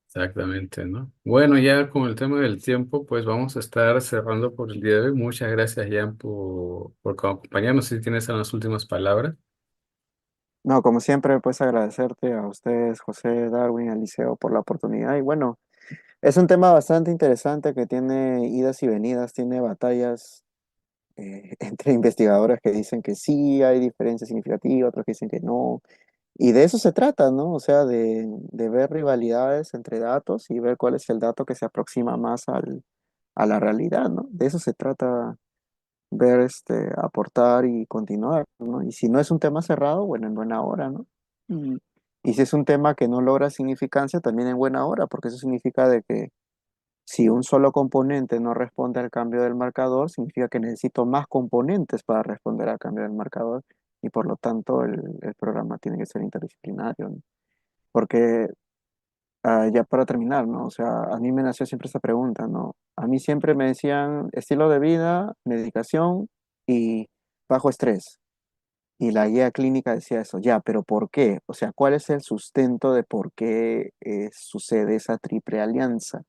exactamente, ¿no? Bueno, ya con el tema del tiempo, pues vamos a estar cerrando por el día de hoy. Muchas gracias, Jan, por acompañarnos. Si tienes unas últimas palabras. No, como siempre, pues agradecerte a ustedes, José, Darwin, Eliseo, por la oportunidad. Y bueno, es un tema bastante interesante que tiene idas y venidas, tiene batallas entre investigadores que dicen que sí hay diferencias significativas, otros que dicen que no. Y de eso se trata, ¿no? O sea, de ver rivalidades entre datos y ver cuál es el dato que se aproxima más a la realidad, ¿no? De eso se trata ver, aportar y continuar, ¿no? Y si no es un tema cerrado, bueno, en buena hora, ¿no? Y, y si es un tema que no logra significancia, también en buena hora, porque eso significa de que si un solo componente no responde al cambio del marcador, significa que necesito más componentes para responder al cambio del marcador y por lo tanto el programa tiene que ser interdisciplinario, ¿no? Porque ya para terminar, ¿no? O sea, a mí me nació siempre esta pregunta, ¿no? A mí siempre me decían estilo de vida, medicación y bajo estrés. Y la guía clínica decía eso, ya, pero ¿por qué? O sea, ¿cuál es el sustento de por qué sucede esa triple alianza?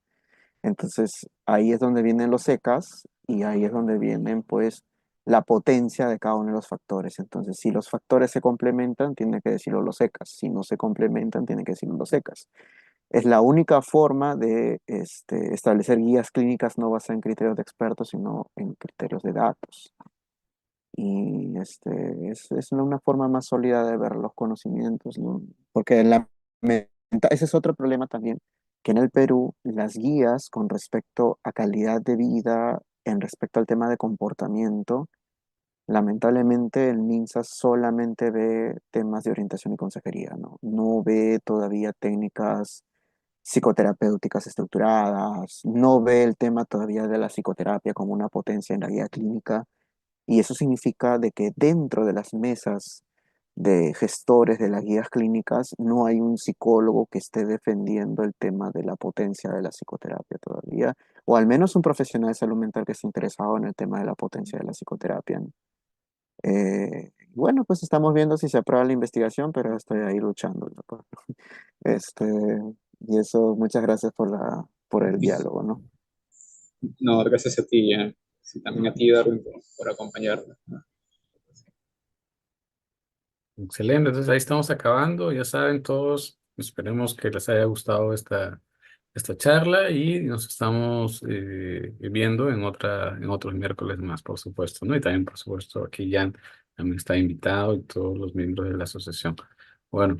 Entonces, ahí es donde vienen los secas y ahí es donde vienen, pues, la potencia de cada uno de los factores. Entonces, si los factores se complementan, tiene que decirlo los secas. Si no se complementan, tiene que decirlo los secas. Es la única forma de establecer guías clínicas no basadas en criterios de expertos, sino en criterios de datos. Y es una forma más sólida de ver los conocimientos, ¿no? Porque ese es otro problema también, que en el Perú las guías con respecto a calidad de vida, en respecto al tema de comportamiento, lamentablemente el MINSA solamente ve temas de orientación y consejería, ¿no? No ve todavía técnicas psicoterapéuticas estructuradas, no ve el tema todavía de la psicoterapia como una potencia en la guía clínica, y eso significa de que dentro de las mesas de gestores de las guías clínicas no hay un psicólogo que esté defendiendo el tema de la potencia de la psicoterapia todavía, o al menos un profesional de salud mental que esté interesado en el tema de la potencia de la psicoterapia, ¿no? Bueno, pues estamos viendo si se aprueba la investigación, pero estoy ahí luchando, ¿no? Este, y eso, muchas gracias por el diálogo, ¿no? No, gracias a ti, ya. Sí, también a ti, Darwin, por acompañarnos, ¿no? Excelente, entonces ahí estamos acabando, ya saben todos, esperemos que les haya gustado esta charla y nos estamos viendo en otros miércoles más, por supuesto, ¿no? Y también, por supuesto, aquí Jan también está invitado y todos los miembros de la asociación. Bueno.